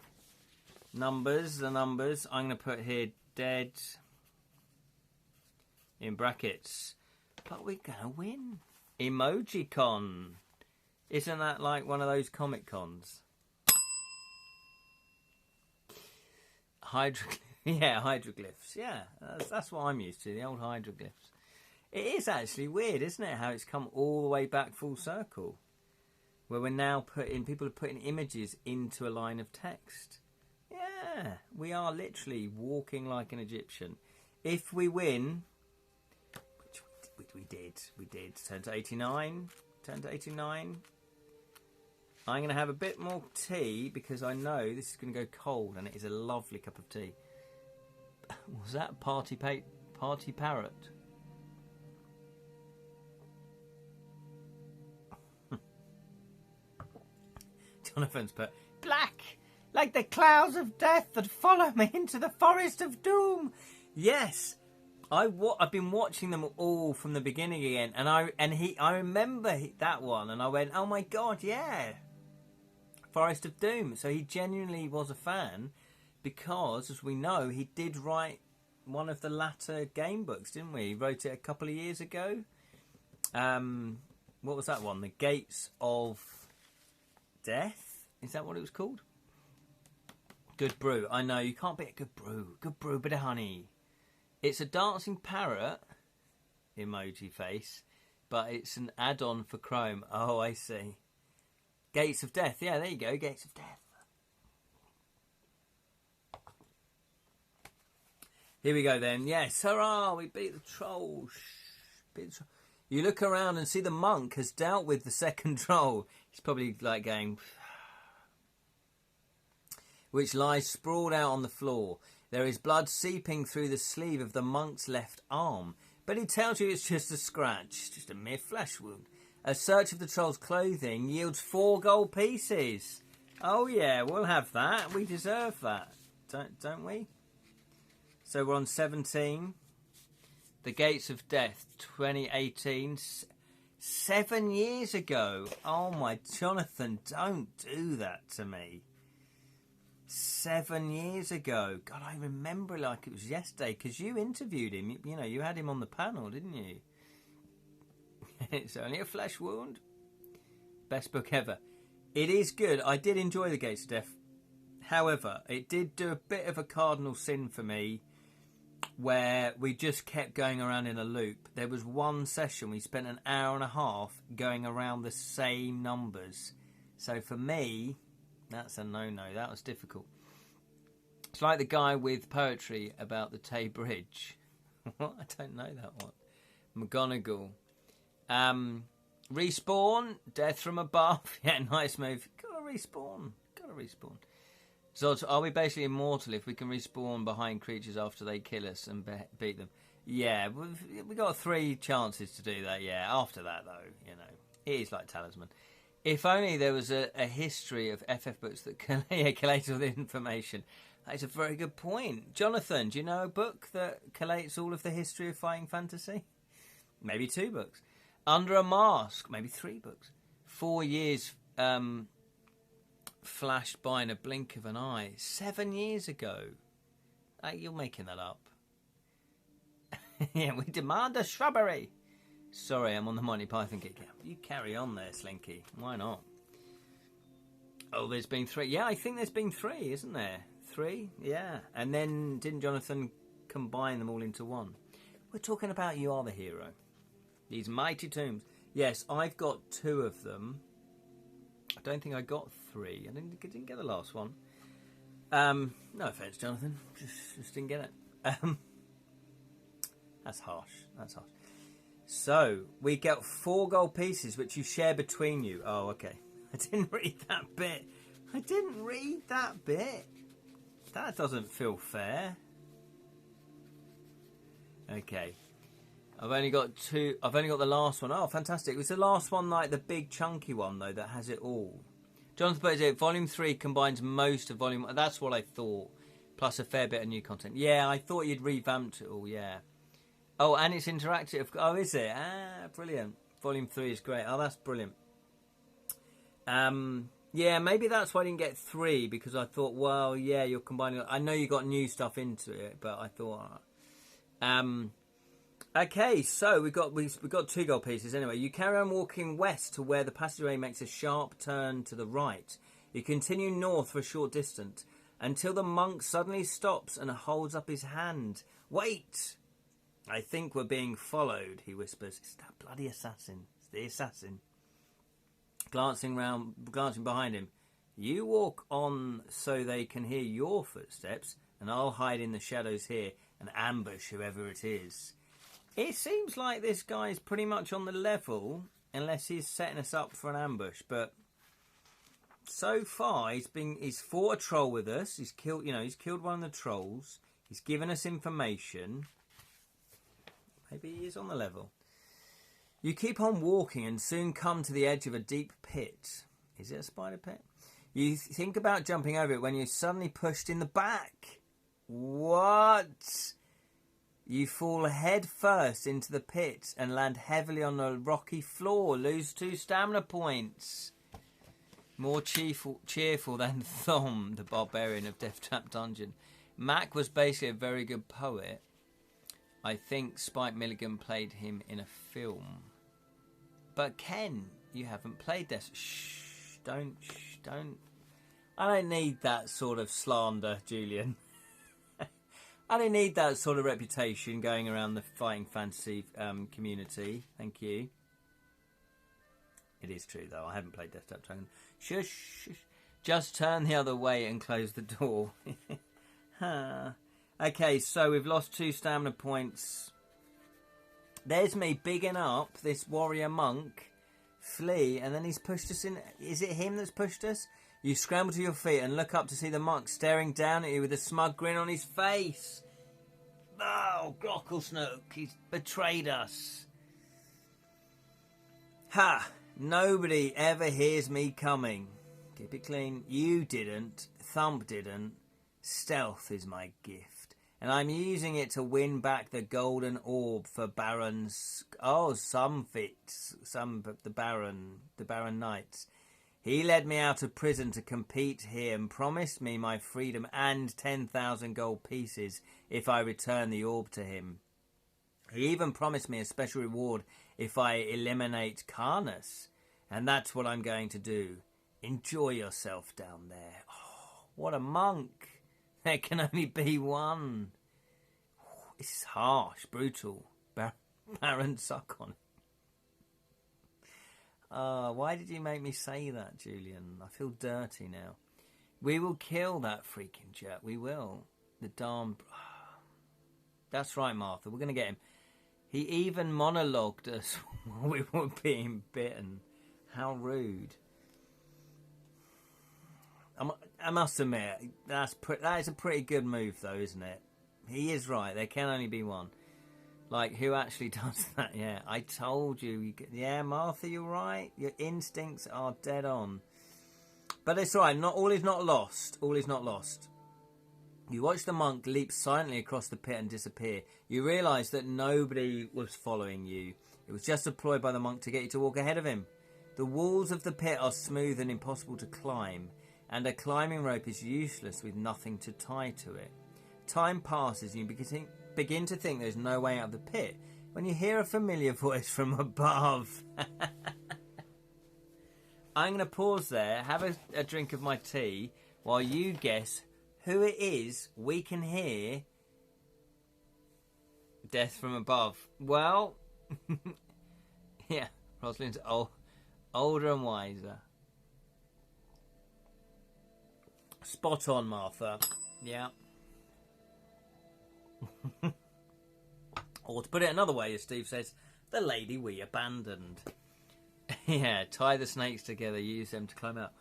numbers? The numbers. I'm going to put here dead in brackets. But we're going to win. Emoji Con. Isn't that like one of those comic cons? Hydroglyphs. Yeah, that's what I'm used to, the old hydroglyphs. It is actually weird, isn't it, how it's come all the way back full circle? Where we're now people are putting images into a line of text. Yeah, we are literally walking like an Egyptian. If we win, which we did, turn to 89, I'm going to have a bit more tea because I know this is going to go cold and it is a lovely cup of tea. Was that party parrot? Jonathan's put black, like the clouds of death that follow me into the forest of doom. Yes, I've been watching them all from the beginning again, and I remember that one, and I went, oh my god, yeah, Forest of Doom. So he genuinely was a fan because, as we know, he did write one of the latter game books, didn't we? He wrote it a couple of years ago. What was that one? The Gates of Death? Is that what it was called? Good brew. I know, you can't beat a good brew. Good brew, bit of honey. It's a dancing parrot emoji face, but it's an add-on for Chrome. Oh, I see. Gates of Death. Yeah, there you go. Gates of Death. Here we go then. Yes, hurrah! We beat the troll. You look around and see the monk has dealt with the second troll. He's probably like going... which lies sprawled out on the floor. There is blood seeping through the sleeve of the monk's left arm, but he tells you it's just a scratch, just a mere flesh wound. A search of the troll's clothing yields 4 gold pieces. Oh yeah, we'll have that. We deserve that, don't we? So we're on 17. The Gates of Death, 2018. 7 years ago. Oh my, Jonathan, don't do that to me. 7 years ago. God, I remember like it was yesterday because you interviewed him. You know, you had him on the panel, didn't you? It's only a flesh wound. Best book ever. It is good. I did enjoy The Gates of Death. However, it did do a bit of a cardinal sin for me where we just kept going around in a loop. There was one session we spent an hour and a half going around the same numbers. So for me, that's a no-no. That was difficult. It's like the guy with poetry about the Tay Bridge. What? I don't know that one. McGonagall. Respawn. Death from above. Yeah, nice move. Gotta respawn. So are we basically immortal if we can respawn behind creatures after they kill us and beat them? Yeah, we've got 3 chances to do that, yeah. After that, though, you know, it is like Talisman. If only there was a history of FF books that collates all the information. That is a very good point. Jonathan, do you know a book that collates all of the history of fighting fantasy? Maybe 2 books. Under a Mask, maybe 3 books. 4 years flashed by in a blink of an eye. 7 years ago. You're making that up. Yeah, we demand a shrubbery. Sorry, I'm on the Monty Python kick. You carry on there, Slinky. Why not? Oh, there's been 3. Yeah, I think there's been 3, isn't there? 3? Yeah. And then didn't Jonathan combine them all into one? We're talking about You Are the Hero. These mighty tombs. Yes, I've got 2 of them. I don't think I got 3. I didn't get the last one. No offence, Jonathan. Just didn't get it. That's harsh. So, we get 4 gold pieces, which you share between you. Oh, okay. I didn't read that bit. That doesn't feel fair. Okay. I've only got the last one. Oh, fantastic. It was the last one, like the big chunky one, though, that has it all. Jonathan puts it, Volume 3 combines most of Volume 1. That's what I thought. Plus a fair bit of new content. Yeah, I thought you'd revamped it all, yeah. Oh, and it's interactive. Oh, is it? Ah, brilliant. Volume 3 is great. Oh, that's brilliant. Yeah, maybe that's why I didn't get 3, because I thought, well, yeah, you're combining. I know you got new stuff into it, but I thought, okay, so we got 2 gold pieces anyway. You carry on walking west to where the passageway makes a sharp turn to the right. You continue north for a short distance until the monk suddenly stops and holds up his hand. Wait! I think we're being followed, he whispers. It's that bloody assassin. It's the assassin. Glancing behind him. You walk on so they can hear your footsteps, and I'll hide in the shadows here and ambush whoever it is. It seems like this guy's pretty much on the level, unless he's setting us up for an ambush. But so far, he's fought a troll with us. He's killed one of the trolls. He's given us information. Maybe he is on the level. You keep on walking and soon come to the edge of a deep pit. Is it a spider pit? You think about jumping over it when you're suddenly pushed in the back. What? You fall head first into the pit and land heavily on a rocky floor. Lose 2 stamina points. More cheerful than Thom, the barbarian of Deathtrap Dungeon. Mac was basically a very good poet. I think Spike Milligan played him in a film. But Ken, you haven't played this. Shh, don't. I don't need that sort of slander, Julian. I don't need that sort of reputation going around the fighting fantasy community. Thank you. It is true, though. I haven't played Deathtrap Dungeon. Shush. Just turn the other way and close the door. Okay, so we've lost 2 stamina points. There's me bigging up this warrior monk. Flee, and then he's pushed us in. Is it him that's pushed us? You scramble to your feet and look up to see the monk staring down at you with a smug grin on his face. Oh, Grocklesnook, he's betrayed us. Ha! Nobody ever hears me coming. Keep it clean. You didn't. Thump didn't. Stealth is my gift. And I'm using it to win back the Golden Orb for Baron's... Oh, the Baron Knights. He led me out of prison to compete here and promised me my freedom and 10,000 gold pieces if I return the orb to him. He even promised me a special reward if I eliminate Carnuss. And that's what I'm going to do. Enjoy yourself down there. Oh, what a monk. There can only be one. This is harsh, brutal. Baron suck on it. Why did you make me say that, Julian? I feel dirty now. We will kill that freaking jerk. We will. The darn... That's right, Martha. We're going to get him. He even monologued us while we were being bitten. How rude. I must admit, that is a pretty good move, though, isn't it? He is right. There can only be one. Like, who actually does that? Yeah, I told you. Yeah, Martha, you're right. Your instincts are dead on. But it's right. All is not lost. All is not lost. You watch the monk leap silently across the pit and disappear. You realise that nobody was following you. It was just a ploy by the monk to get you to walk ahead of him. The walls of the pit are smooth and impossible to climb, and a climbing rope is useless with nothing to tie to it. Time passes and you begin to think there's no way out of the pit when you hear a familiar voice from above. I'm going to pause there, have a drink of my tea, while you guess who it is we can hear death from above. Well, yeah, Rosalind's older and wiser. Spot on, Martha. Yeah. Or to put it another way, as Steve says, the lady we abandoned. Yeah, tie the snakes together, use them to climb out.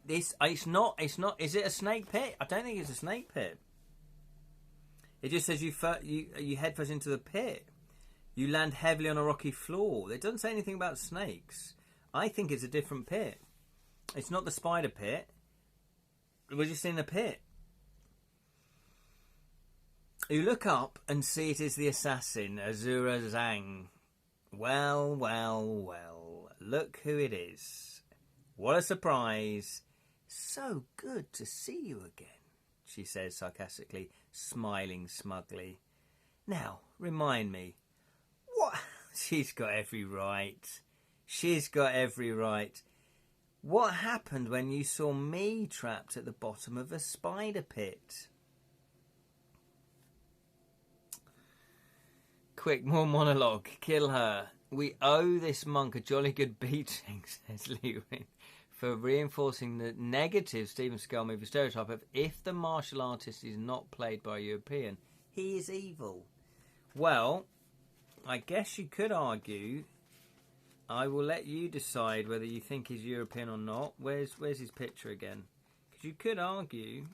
It's not, is it a snake pit? I don't think it's a snake pit. It just says you head first into the pit. You land heavily on a rocky floor. It doesn't say anything about snakes. I think it's a different pit. It's not the spider pit. We're just in a pit. You look up and see it is the assassin, Azura Zhang. Well, well, well. Look who it is. What a surprise. So good to see you again, she says sarcastically, smiling smugly. Now, remind me. What? She's got every right. She's got every right. What happened when you saw me trapped at the bottom of a spider pit? Quick, more monologue. Kill her. We owe this monk a jolly good beating, says Lewin, for reinforcing the negative Stephen Skull movie stereotype of if the martial artist is not played by a European, he is evil. Well, I guess you could argue. I will let you decide whether you think he's European or not. Where's his picture again? Because you could argue.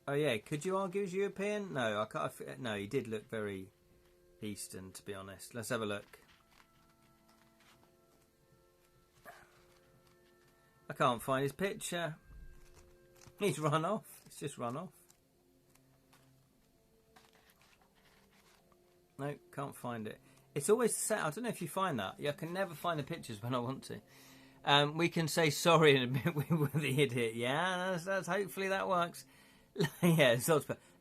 Oh yeah, could you argue he's European? No, I can't. No, he did look very Eastern, to be honest. Let's have a look. I can't find his picture. He's run off. It's just run off. No, can't find it. It's always set. I don't know if you find that. Yeah, I can never find the pictures when I want to. We can say sorry and admit we were the idiot. Yeah, that's hopefully that works. Yeah,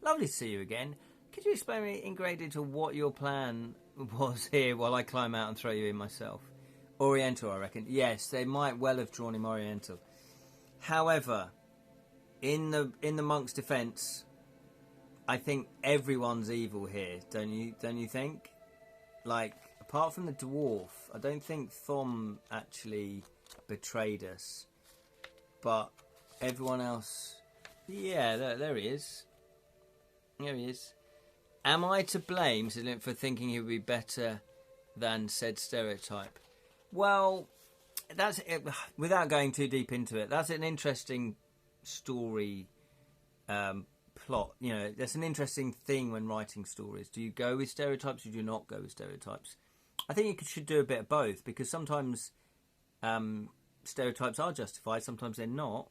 lovely to see you again. Could you explain me in great detail what your plan was here while I climb out and throw you in myself? Oriental, I reckon. Yes, they might well have drawn him Oriental. However, in the monk's defence, I think everyone's evil here. Don't you think? Like, apart from the dwarf, I don't think Thom actually betrayed us. But everyone else... Yeah, there he is. There he is. Am I to blame, says Lynn, for thinking he would be better than said stereotype? Well, that's it. Without going too deep into it, that's an interesting story plot. You know, that's an interesting thing when writing stories. Do you go with stereotypes or do you not go with stereotypes? I think you should do a bit of both, because sometimes stereotypes are justified, sometimes they're not.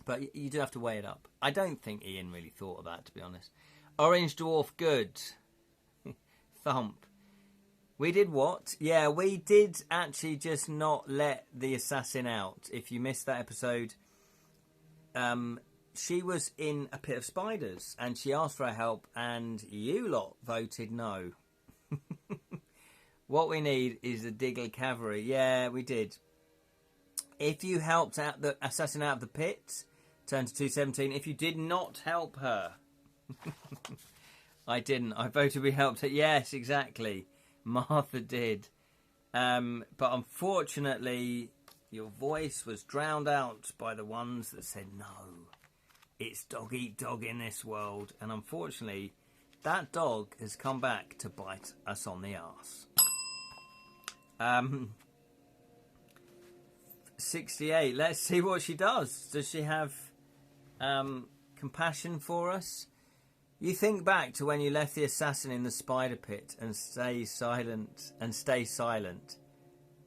But you do have to weigh it up. I don't think Ian really thought of that, to be honest. Orange Dwarf, good. Thump. We did what? Yeah, we did actually just not let the assassin out. If you missed that episode, she was in a pit of spiders and she asked for our help and you lot voted no. What we need is the Diggle Cavalry. Yeah, we did. If you helped out the assassin out of the pit, turn to 217. If you did not help her... I didn't. I voted we helped her. Yes, exactly. Martha did. But unfortunately, Your voice was drowned out by the ones that said no. It's dog eat dog in this world. And unfortunately, that dog has come back to bite us on the arse. 68. Let's see what she does. Does she have compassion for us? You think back to when you left the assassin in the spider pit and stay silent.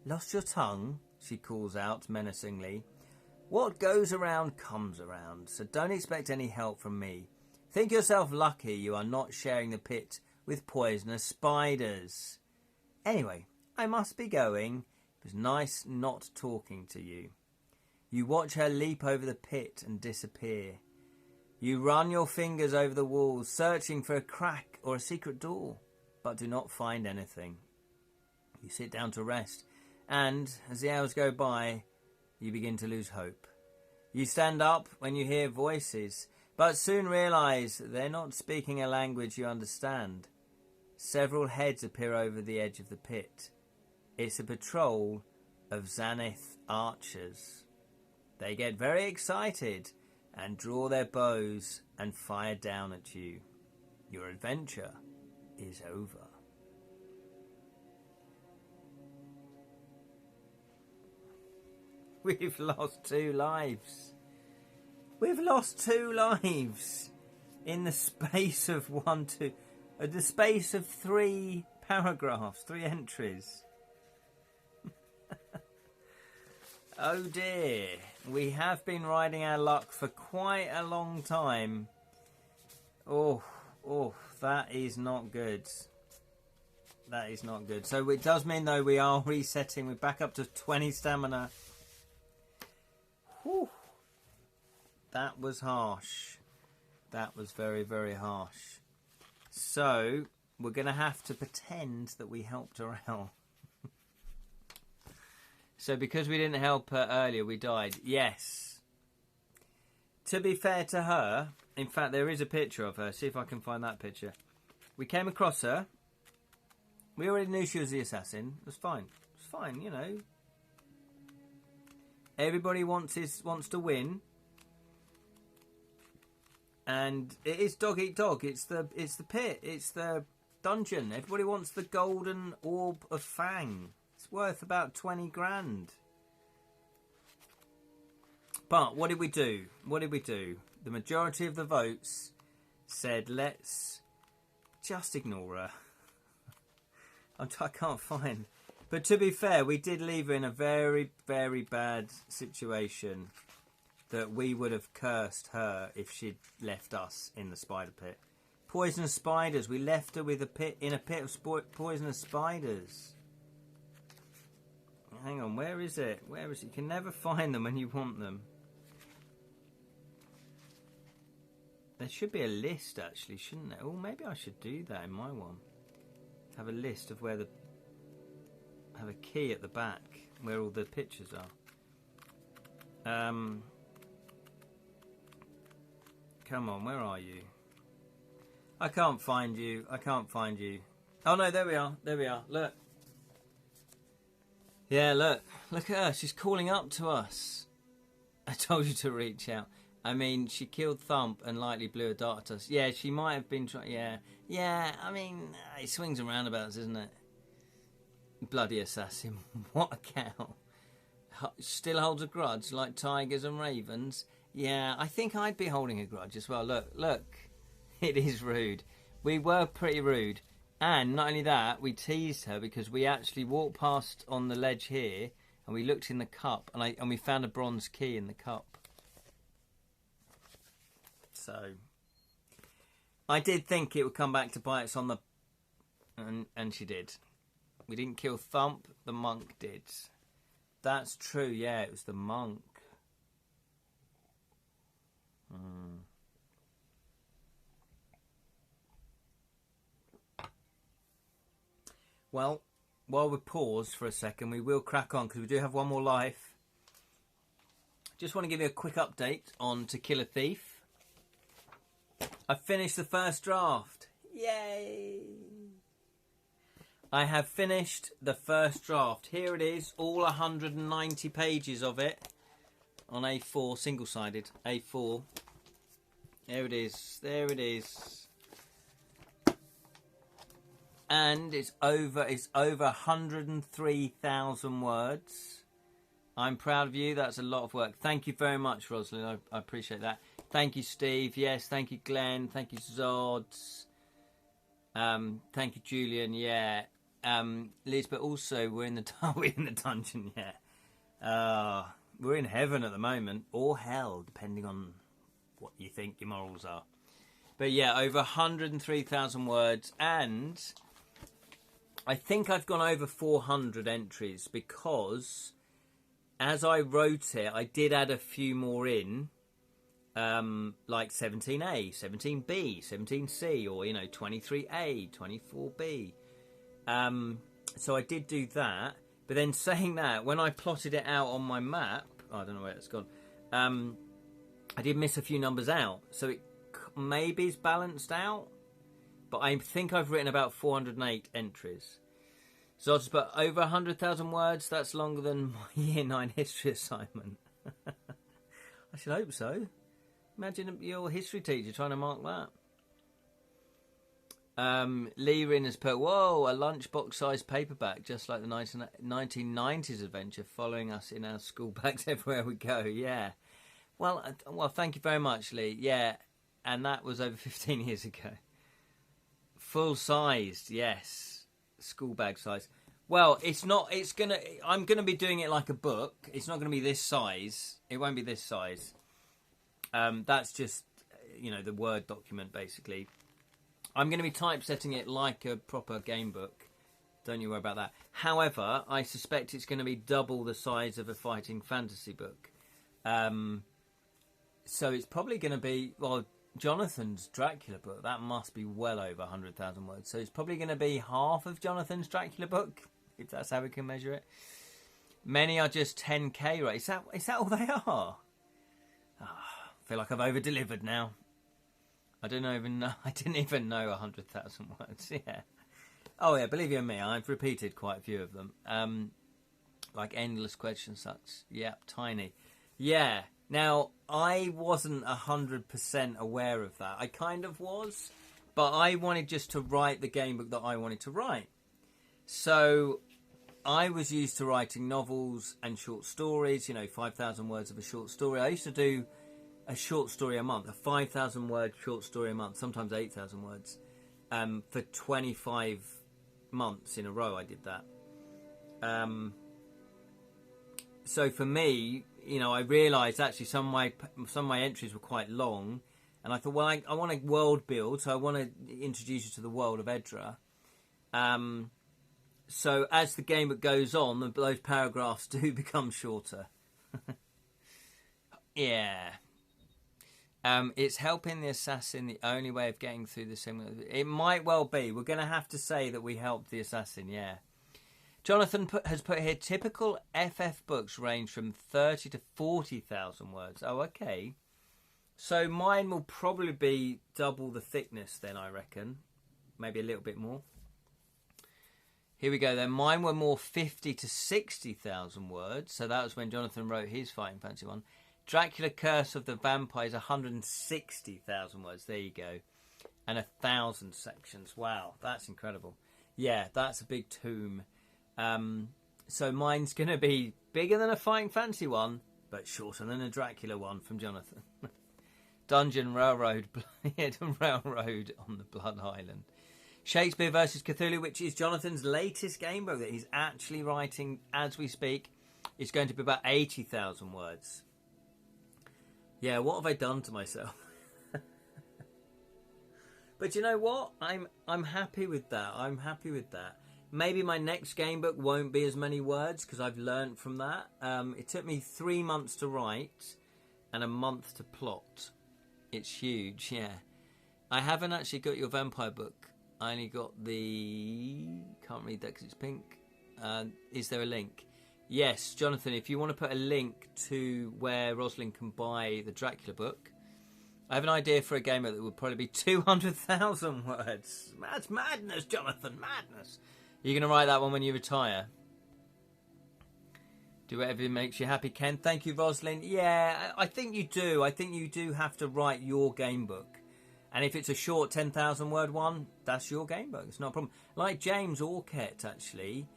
Lost your tongue? She calls out menacingly. What goes around comes around, so don't expect any help from me. Think yourself lucky you are not sharing the pit with poisonous spiders. Anyway, I must be going. It was nice not talking to you. You watch her leap over the pit and disappear. You run your fingers over the walls, searching for a crack or a secret door, but do not find anything. You sit down to rest, and as the hours go by, you begin to lose hope. You stand up when you hear voices, but soon realise that they're not speaking a language you understand. Several heads appear over the edge of the pit. It's a patrol of Xanith archers. They get very excited and draw their bows and fire down at you. Your adventure is over. We've lost 2 lives. We've lost 2 lives in the space of the space of 3 paragraphs, 3 entries. Oh dear, we have been riding our luck for quite a long time. Oh, that is not good. That is not good. So it does mean though we are resetting. We're back up to 20 stamina. Whew. That was harsh. That was very, very harsh. So we're going to have to pretend that we helped her out. So because we didn't help her earlier, we died. Yes. To be fair to her, in fact, there is a picture of her. See if I can find that picture. We came across her. We already knew she was the assassin. It was fine. It was fine, you know. Everybody wants to win. And it is dog eat dog. It's the pit. It's the dungeon. Everybody wants the Golden Orb of Fang. It's worth about 20 grand. But what did we do? The majority of the votes said, let's just ignore her. I can't find. But to be fair, we did leave her in a very, very bad situation that we would have cursed her if she'd left us in the spider pit. Poisonous spiders. We left her with a pit of poisonous spiders. Hang on, where is it? Where is it? You can never find them when you want them. There should be a list, actually, shouldn't there? Oh, maybe I should do that in my one. Have a list of where have a key at the back where all the pictures are. Come on, where are you? I can't find you. Oh no, there we are. Look. Yeah, look at her. She's calling up to us. I told you to reach out. I mean, she killed Thump and lightly blew a dart at us. Yeah, she might have been trying. Yeah. I mean, it swings and roundabouts, isn't it? Bloody assassin! What a cow! Still holds a grudge like tigers and ravens. Yeah, I think I'd be holding a grudge as well. Look, it is rude. We were pretty rude. And not only that, we teased her because we actually walked past on the ledge here and we looked in the cup and we found a bronze key in the cup. So I did think it would come back to bite us on the... And she did. We didn't kill Thump, the monk did. That's true, yeah, it was the monk. Well, while we pause for a second, we will crack on because we do have one more life. Just want to give you a quick update on To Kill a Thief. I finished the first draft. Yay! I have finished the first draft. Here it is, all 190 pages of it on A4, single-sided A4. There it is. There it is. And it's over 103,000 words. I'm proud of you. That's a lot of work. Thank you very much, Rosalind. I appreciate that. Thank you, Steve. Yes, thank you, Glenn. Thank you, Zods. Thank you, Julian. Yeah. Liz, but also we're in the dungeon. Yeah. We're in heaven at the moment, or hell, depending on what you think your morals are. But yeah, over 103,000 words, and I think I've gone over 400 entries because as I wrote it, I did add a few more in, like 17A, 17B, 17C, or 23A, 24B. So I did do that. But then saying that, when I plotted it out on my map, I don't know where it's gone, I did miss a few numbers out. So it maybe is balanced out. But I think I've written about 408 entries. So I'll just put over 100,000 words. That's longer than my Year 9 history assignment. I should hope so. Imagine your history teacher trying to mark that. Lee Rin has put, whoa, a lunchbox-sized paperback, just like the 1990s adventure, following us in our school bags everywhere we go. Yeah. Well, thank you very much, Lee. Yeah, and that was over 15 years ago. Full-sized, yes. School bag size. Well, I'm gonna be doing it like a book. It's not gonna be this size. It won't be this size. That's just, the Word document, basically. I'm going to be typesetting it like a proper game book. Don't you worry about that. However, I suspect it's going to be double the size of a fighting fantasy book. So it's probably going to be, Jonathan's Dracula book, that must be well over 100,000 words. So it's probably going to be half of Jonathan's Dracula book, if that's how we can measure it. Many are just 10k, right? Is that all they are? I feel like I've over-delivered now. I didn't even know 100,000 words. Yeah. Oh yeah, believe you me, I've repeated quite a few of them. Like endless questions, such. Yeah, tiny. Yeah. Now I wasn't 100% aware of that. I kind of was, but I wanted just to write the game book that I wanted to write. So I was used to writing novels and short stories. 5,000 words of a short story. I used to do a short story a month, a 5,000 word short story a month, sometimes 8,000 words, for 25 months in a row. I did that. So for me, I realised actually some of my entries were quite long, and I thought, well, I want to world build, so I want to introduce you to the world of Edra. So as the game goes on, those paragraphs do become shorter. Yeah. It's helping the assassin the only way of getting through the sim. It might well be. We're going to have to say that we helped the assassin, yeah. Jonathan has put here, typical FF books range from 30 to 40,000 words. Oh, okay. So mine will probably be double the thickness then, I reckon. Maybe a little bit more. Here we go then. Mine were more 50 to 60,000 words. So that was when Jonathan wrote his Fighting Fantasy one. Dracula Curse of the Vampires, 160,000 words. There you go. And 1,000 sections. Wow, that's incredible. Yeah, that's a big tome. So mine's going to be bigger than a Fighting Fantasy one, but shorter than a Dracula one from Jonathan. Dungeon Railroad Railroad on the Blood Island. Shakespeare versus Cthulhu, which is Jonathan's latest game book that he's actually writing as we speak. It's going to be about 80,000 words. Yeah, what have I done to myself? But you know what? I'm happy with that. I'm happy with that. Maybe my next game book won't be as many words because I've learnt from that. It took me 3 months to write and a month to plot. It's huge, yeah. I haven't actually got your vampire book. I only got the... Can't read that because it's pink. Is there a link? Yes, Jonathan, if you want to put a link to where Rosalind can buy the Dracula book, I have an idea for a game that would probably be 200,000 words. That's madness, Jonathan, madness. You're going to write that one when you retire? Do whatever makes you happy, Ken. Thank you, Rosalind. Yeah, I think you do. I think you do have to write your game book. And if it's a short 10,000 word one, that's your game book. It's not a problem. Like James Orkett, actually,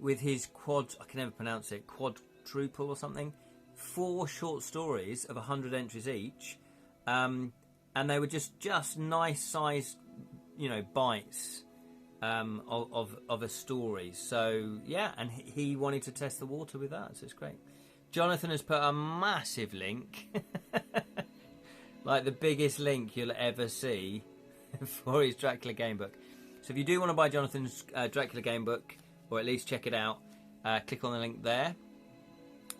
with his I can never pronounce it, quadruple or something. 4 short stories of 100 entries each. And they were just nice sized, bites of a story. So yeah, and he wanted to test the water with that, so it's great. Jonathan has put a massive link, like the biggest link you'll ever see, for his Dracula Gamebook. So if you do want to buy Jonathan's Dracula Gamebook, or at least check it out, click on the link there.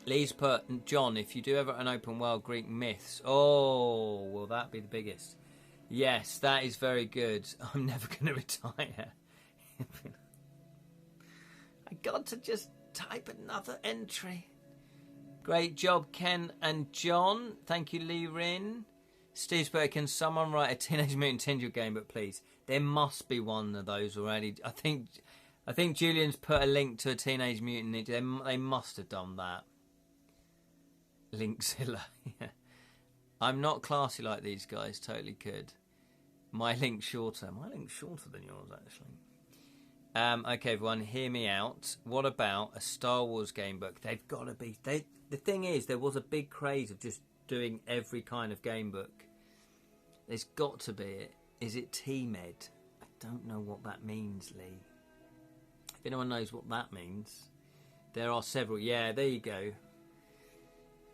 Lee's put, John, if you do ever an open world Greek myths, will that be the biggest? Yes, that is very good. I'm never going to retire. I got to just type another entry. Great job, Ken and John. Thank you, Lee Rin. Steve Spurr, can someone write a Teenage Mutant Ninja game book, please? There must be one of those already. I think Julian's put a link to a Teenage Mutant Ninja. They must have done that. Linkzilla. Yeah. I'm not classy like these guys. Totally could. My link's shorter. My link's shorter than yours, actually. Okay, everyone, hear me out. What about a Star Wars game book? They've got to be. The thing is, there was a big craze of just doing every kind of game book. There's got to be it. Is it T-Med? I don't know what that means, Lee. If anyone knows what that means, there are several. Yeah, there you go.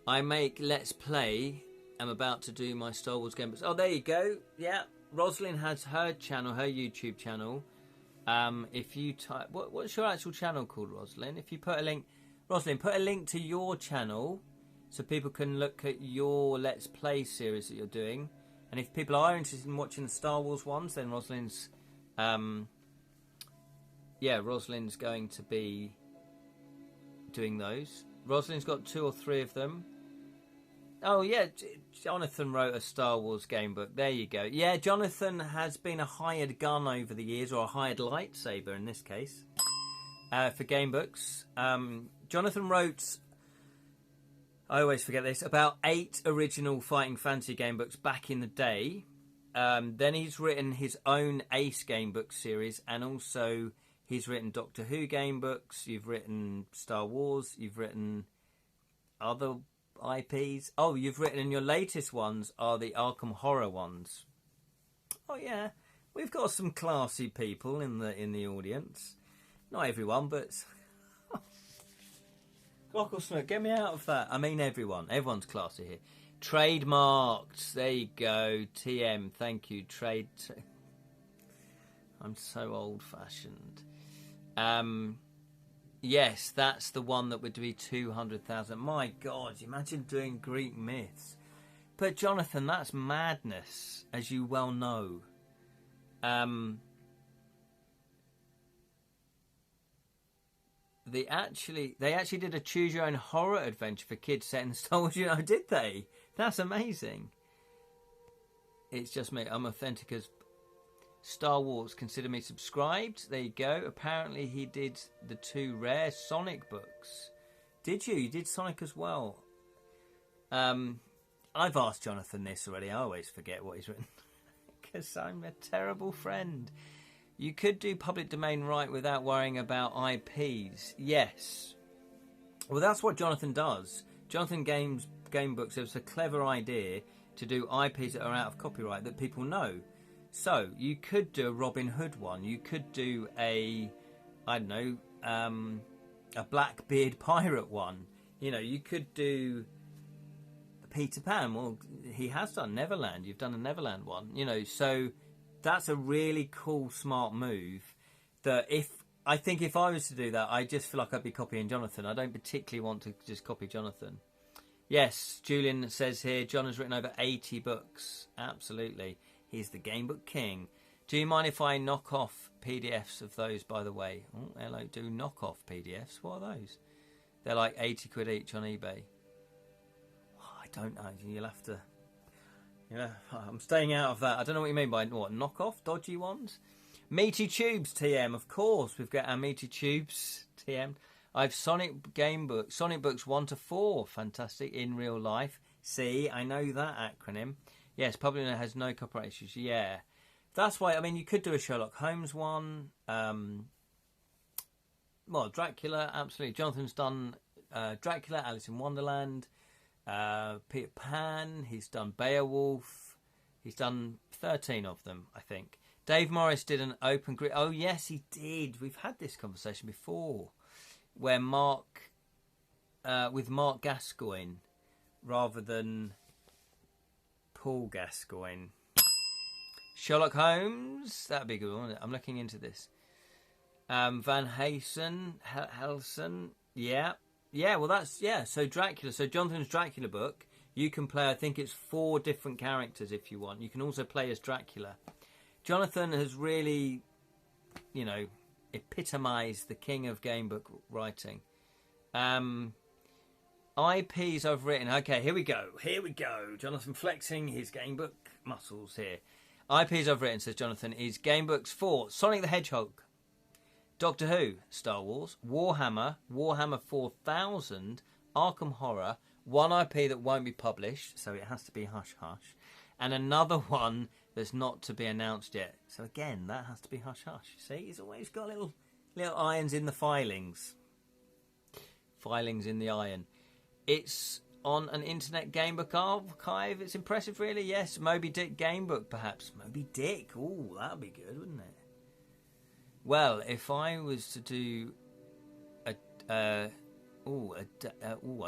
I make Let's Play. I'm about to do my Star Wars game books. Oh, there you go. Yeah, Rosalind has her channel, her YouTube channel. If you type, what's your actual channel called, Rosalind? If you put a link, Rosalind, put a link to your channel so people can look at your Let's Play series that you're doing. And if people are interested in watching the Star Wars ones, then Rosalind's, Rosalind's going to be doing those. Rosalind's got 2 or 3 of them. Oh, yeah, Jonathan wrote a Star Wars game book. There you go. Yeah, Jonathan has been a hired gun over the years, or a hired lightsaber in this case, for game books. Jonathan wrote, I always forget this, about 8 original Fighting Fantasy game books back in the day. Then he's written his own Ace game book series, and also he's written Doctor Who game books. You've written Star Wars. You've written other IPs. Oh, you've written, and your latest ones are the Arkham Horror ones. Oh yeah, we've got some classy people in the audience. Not everyone, but Glocklesmith, get me out of that. I mean everyone. Everyone's classy here. Trademarked. There you go. TM. Thank you. I'm so old-fashioned. Yes, that's the one that would be 200,000. My God, imagine doing Greek myths. But Jonathan, that's madness, as you well know. They actually did a choose your own horror adventure for kids set in Star Wars. Did they? That's amazing. It's just me. I'm authentic as Star Wars. Consider me subscribed. There you go. Apparently he did the 2 rare Sonic books. Did you? You did Sonic as well. I've asked Jonathan this already. I always forget what he's written because I'm a terrible friend. You could do public domain right without worrying about IPs. Yes. Well, that's what Jonathan does. Jonathan Game Books, it was a clever idea to do IPs that are out of copyright that people know. So you could do a Robin Hood one. You could do a Blackbeard pirate one. You could do Peter Pan. Well, he has done Neverland. You've done a Neverland one. So that's a really cool, smart move. That if I was to do that, I just feel like I'd be copying Jonathan. I don't particularly want to just copy Jonathan. Yes, Julian says here, John has written over 80 books. Absolutely. He's the game book king. Do you mind if I knock off PDFs of those, by the way? Oh, hello, do knock off PDFs. What are those? They're like 80 quid each on eBay. Oh, I don't know. You'll have to... I'm staying out of that. I don't know what you mean by what, knock off? Dodgy ones? Meaty Tubes TM, of course. We've got our Meaty Tubes TM. I've Sonic Gamebook, Sonic Books 1 to 4. Fantastic in real life. See, I know that acronym. Yes, publisher has no copyright issues. Yeah. That's why, I mean, you could do a Sherlock Holmes one. Well, Dracula, absolutely. Jonathan's done Dracula, Alice in Wonderland, Peter Pan. He's done Beowulf. He's done 13 of them, I think. Dave Morris did an open grid. Oh, yes, he did. We've had this conversation before, where with Mark Gascoigne rather than Paul Gascoigne. Sherlock Holmes, that'd be a good one, wouldn't it? I'm looking into this. Van Helsing, yeah. Well, that's So Dracula, so Jonathan's Dracula book, you can play. I think it's 4 different characters if you want. You can also play as Dracula. Jonathan has really, epitomised the king of gamebook writing. IPs I've written. Okay, here we go. Jonathan flexing his gamebook muscles here. IPs I've written, says Jonathan, is Gamebooks 4, Sonic the Hedgehog, Doctor Who, Star Wars, Warhammer 4000, Arkham Horror, one IP that won't be published, so it has to be hush hush, and another one that's not to be announced yet. So again, that has to be hush hush. See, he's always got little irons in the filings. Filings in the iron. It's on an internet gamebook archive. It's impressive, really. Yes, Moby Dick gamebook, perhaps. Moby Dick. Ooh, that'd be good, wouldn't it? Well, if I was to do I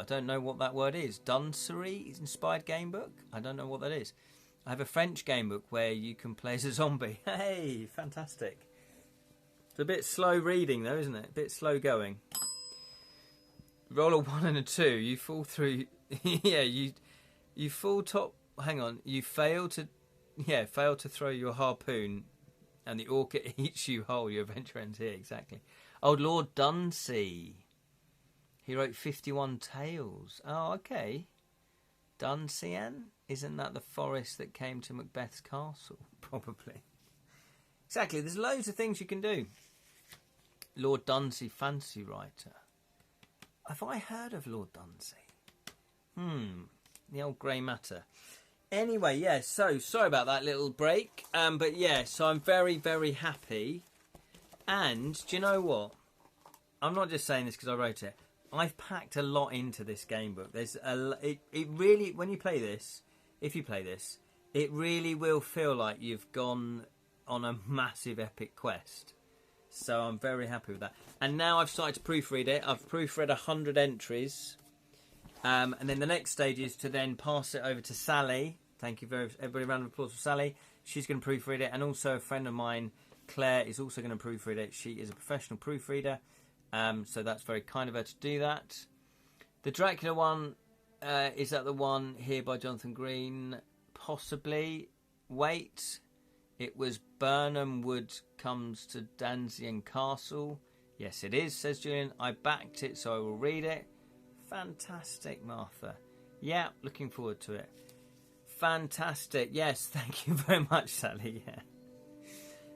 don't know what that word is. Dunsery inspired gamebook. I don't know what that is. I have a French gamebook where you can play as a zombie. Hey, fantastic. It's a bit slow reading, though, isn't it? A bit slow going. Roll a 1 and a 2. You fall through. Yeah, you fall top. Hang on. You fail to throw your harpoon, and the orca eats you whole. Your adventure ends here. Exactly. Oh, Lord Dunsey. He wrote 51 Tales. Oh, okay. Dunsean? Isn't that the forest that came to Macbeth's castle? Probably. Exactly. There's loads of things you can do. Lord Dunsey, fantasy writer. Have I heard of Lord Dunsey? The old grey matter. Anyway, yeah, so sorry about that little break. But yeah, so I'm very, very happy. And do you know what? I'm not just saying this because I wrote it. I've packed a lot into this game book. There's it really, when you play this, if you play this, it really will feel like you've gone on a massive epic quest. So I'm very happy with that. And now I've started to proofread it. I've proofread 100 entries. And then the next stage is to then pass it over to Sally. Thank you everybody. Round of applause for Sally. She's going to proofread it. And also a friend of mine, Claire, is also going to proofread it. She is a professional proofreader. So that's very kind of her to do that. The Dracula one, is that the one here by Jonathan Green? Possibly. Wait. It was Burnham Wood comes to Danzian Castle. Yes, it is, says Julian. I backed it, so I will read it. Fantastic, Martha. Yeah, looking forward to it. Fantastic. Yes, thank you very much, Sally. Yeah.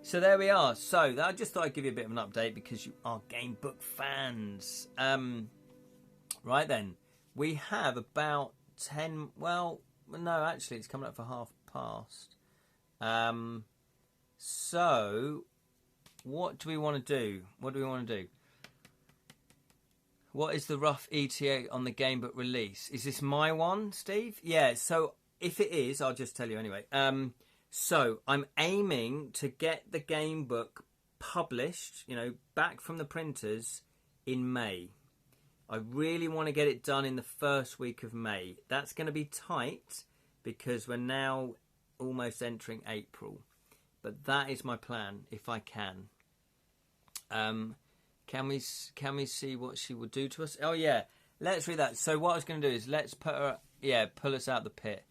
So there we are. So I just thought I'd give you a bit of an update because you are game book fans. Right then, we have about 10. Well, no, actually, it's coming up for past. So what do we want to do? What is the rough ETA on the game book release? Is this my one, Steve? Yeah. So if it is, I'll just tell you anyway. So I'm aiming to get the game book published, back from the printers in May. I really want to get it done in the first week of May. That's going to be tight because we're now almost entering April. But that is my plan, if I can. Can we see what she will do to us? Oh, yeah. Let's read that. So what I was going to do is let's pull us out the pit.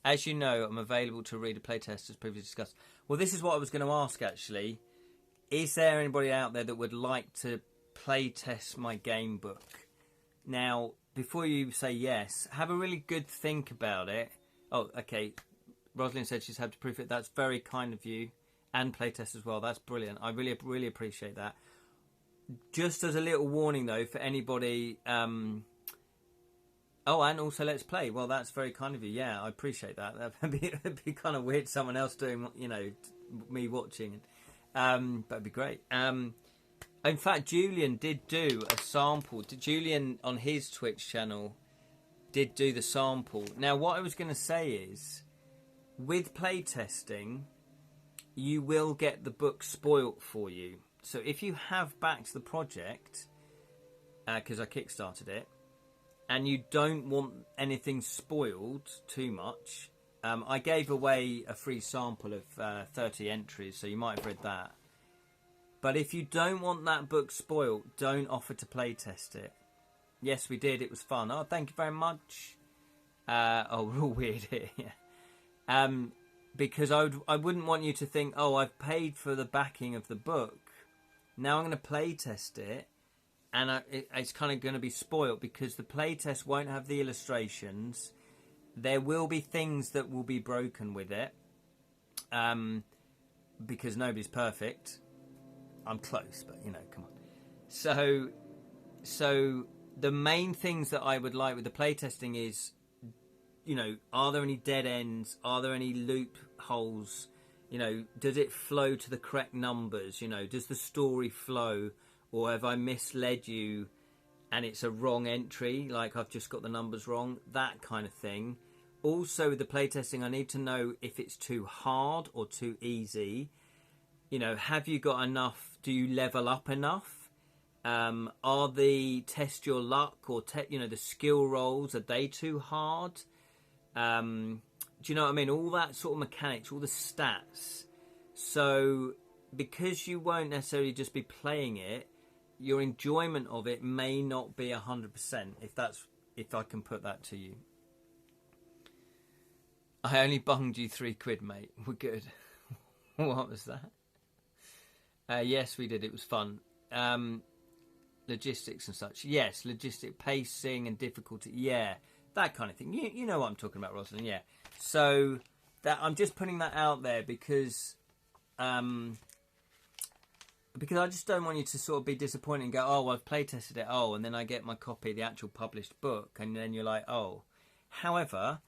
As you know, I'm available to read a playtest as previously discussed. Well, this is what I was going to ask, actually. Is there anybody out there that would like to playtest my game book? Now, before you say yes, have a really good think about it. Oh, okay. Rosalind said she's had to proof it. That's very kind of you. and playtest as well. That's brilliant. I really appreciate that. Just as a little warning though for anybody. Oh, and also Let's Play. Well, that's very kind of you. Yeah, I appreciate that. That'd be kind of weird. Someone else doing, me watching. But it'd be great. In fact, Julian did do a sample. Julian on his Twitch channel did do the sample. Now, what I was going to say is, with playtesting, you will get the book spoilt for you. So if you have backed the project, because I kickstarted it, and you don't want anything spoiled too much, I gave away a free sample of 30 entries, so you might have read that. But if you don't want that book spoiled, don't offer to playtest it. Yes, we did. It was fun. Oh, thank you very much. Oh, we're all weird here. Yeah. Because I wouldn't want you to think, oh, I've paid for the backing of the book. Now I'm going to playtest it. And it's kind of going to be spoilt because the playtest won't have the illustrations. There will be things that will be broken with it, because nobody's perfect. I'm close, but come on. So the main things that I would like with the playtesting is, are there any dead ends? Are there any loopholes? Does it flow to the correct numbers? Does the story flow? Or have I misled you and it's a wrong entry, like I've just got the numbers wrong? That kind of thing. Also, with the playtesting, I need to know if it's too hard or too easy. Have you got enough? Do you level up enough? Are the test your luck or, the skill rolls, are they too hard? Do you know what I mean? All that sort of mechanics, all the stats. So, because you won't necessarily just be playing it, your enjoyment of it may not be 100%, if I can put that to you. I only bunged you £3, mate. We're good. What was that? Yes, we did. It was fun. Logistics and such. Yes, logistic pacing and difficulty. Yeah, that kind of thing. You know what I'm talking about, Rosalind. Yeah. So that I'm just putting that out there because I just don't want you to sort of be disappointed and go, oh, I've playtested it, and then I get my copy of the actual published book, and then you're like, oh. However,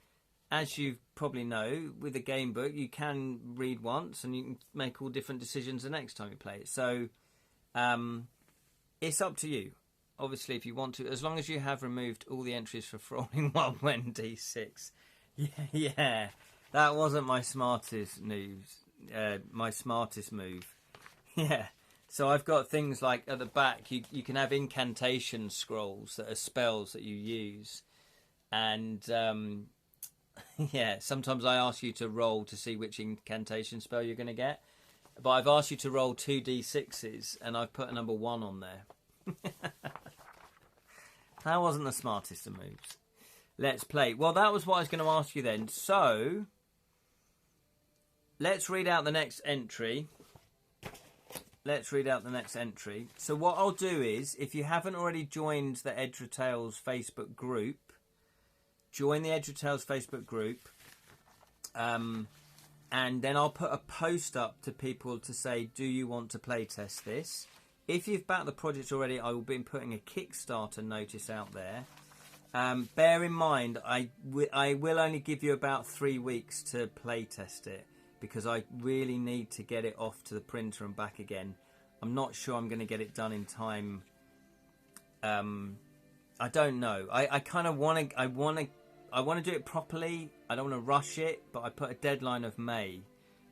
as you probably know, with a game book, you can read once and you can make all different decisions the next time you play it. So it's up to you, obviously, if you want to, as long as you have removed all the entries for Thralling 1D6. Yeah, that wasn't my smartest news. My smartest move. Yeah. So I've got things like at the back, you can have incantation scrolls that are spells that you use. And, yeah, sometimes I ask you to roll to see which incantation spell you're going to get. But I've asked you to roll 2d6s, and I've put a number 1 on there. That wasn't the smartest of moves. Let's play. Well, that was what I was going to ask you then. So, let's read out the next entry. So what I'll do is, if you haven't already joined the Edra Tales Facebook group, join the Edra Tales Facebook group. And then I'll put a post up to people to say, do you want to playtest this? If you've backed the project already, I will be putting a Kickstarter notice out there. Bear in mind, I will only give you about 3 weeks to playtest it, because I really need to get it off to the printer and back again. I'm not sure I'm going to get it done in time. I don't know. I kind of want to. I want to do it properly. I don't want to rush it, but I put a deadline of May.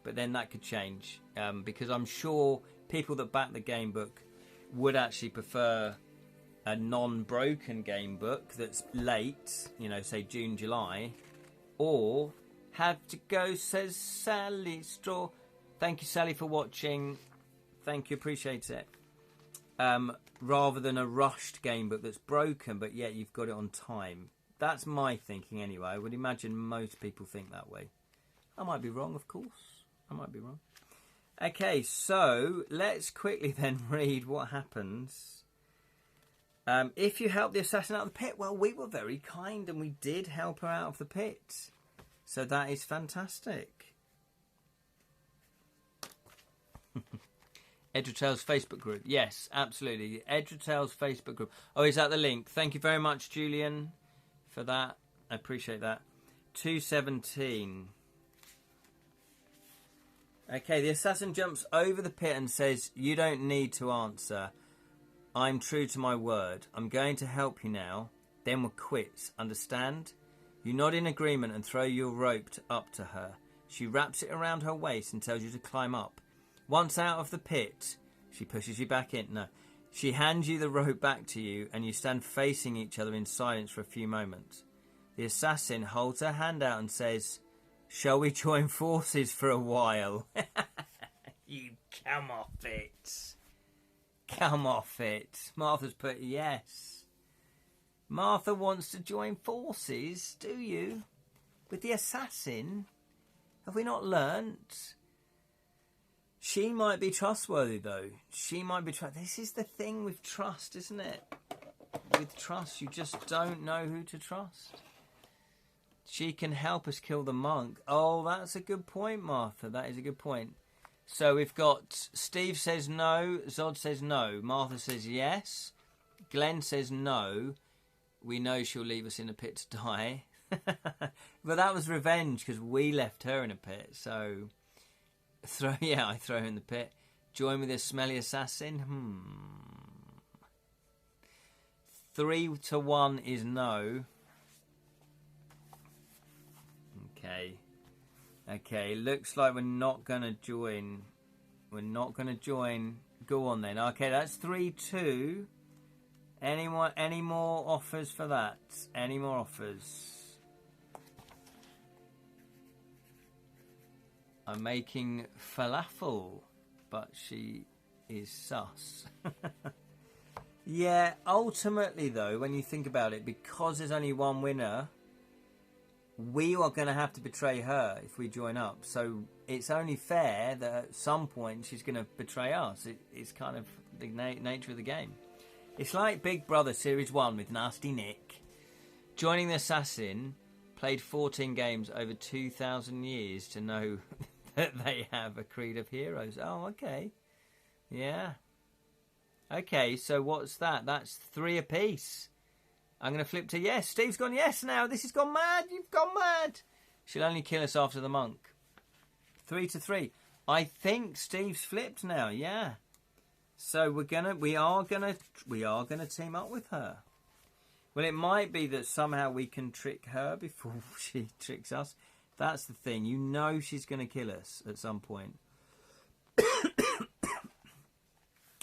But then that could change, because I'm sure people that back the game book would actually prefer a non-broken game book that's late, say June, July, or have to go, says Sally Straw. Thank you, Sally, for watching. Thank you, appreciate it. Rather than a rushed game book that's broken, but yet you've got it on time. That's my thinking anyway. I would imagine most people think that way. I might be wrong, of course. I might be wrong. Okay, so let's quickly then read what happens. If you help the assassin out of the pit, well, we were very kind and we did help her out of the pit. So that is fantastic. Edra Tales Facebook group. Yes, absolutely. The Edra Tales Facebook group. Oh, is that the link? Thank you very much, Julian, for that. I appreciate that. 217. Okay, the assassin jumps over the pit and says, "You don't need to answer. I'm true to my word. I'm going to help you now. Then we're quits. Understand?" You nod in agreement and throw your rope up to her. She wraps it around her waist and tells you to climb up. Once out of the pit, she pushes you back in. No. She hands you the rope back to you and you stand facing each other in silence for a few moments. The assassin holds her hand out and says, "Shall we join forces for a while?" You come off it. Come off it. Martha's put yes. Martha wants to join forces, do you? With the assassin? Have we not learnt? She might be trustworthy, though. She might be This is the thing with trust, isn't it? With trust, you just don't know who to trust. She can help us kill the monk. Oh, that's a good point, Martha. That is a good point. So we've got Steve says no. Zod says no. Martha says yes. Glenn says no. We know she'll leave us in a pit to die. But that was revenge because we left her in a pit. So, I throw her in the pit. Join with a smelly assassin. 3-1 is no. Okay, looks like we're not going to join. We're not going to join. Go on then. Okay, that's 3-2. Any more offers for that? Any more offers? I'm making falafel, but she is sus. Yeah, ultimately though, when you think about it, because there's only one winner, we are going to have to betray her if we join up. So it's only fair that at some point she's going to betray us. It's kind of the nature of the game. It's like Big Brother Series 1 with Nasty Nick. Joining the assassin, played 14 games over 2,000 years to know that they have a creed of heroes. Oh, okay. Yeah. Okay, so what's that? That's 3 apiece. I'm going to flip to yes. Steve's gone yes now. This has gone mad. You've gone mad. She'll only kill us after the monk. 3-3. I think Steve's flipped now. Yeah. So we are gonna team up with her. Well, it might be that somehow we can trick her before she tricks us. That's the thing. You know she's going to kill us at some point.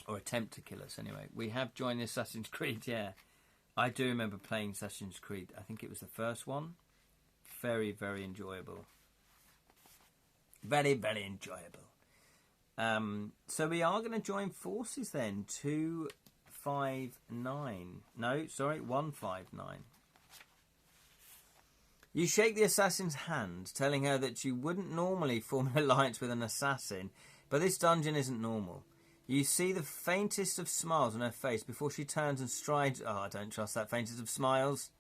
Or attempt to kill us, anyway. We have joined the Assassin's Creed, yeah. I do remember playing Assassin's Creed. I think it was the first one. Very, very enjoyable. Very, very enjoyable. So we are going to join forces then. 259. No, sorry, 159. You shake the assassin's hand, telling her that you wouldn't normally form an alliance with an assassin, but this dungeon isn't normal. You see the faintest of smiles on her face before she turns and strides... Oh, I don't trust that faintest of smiles.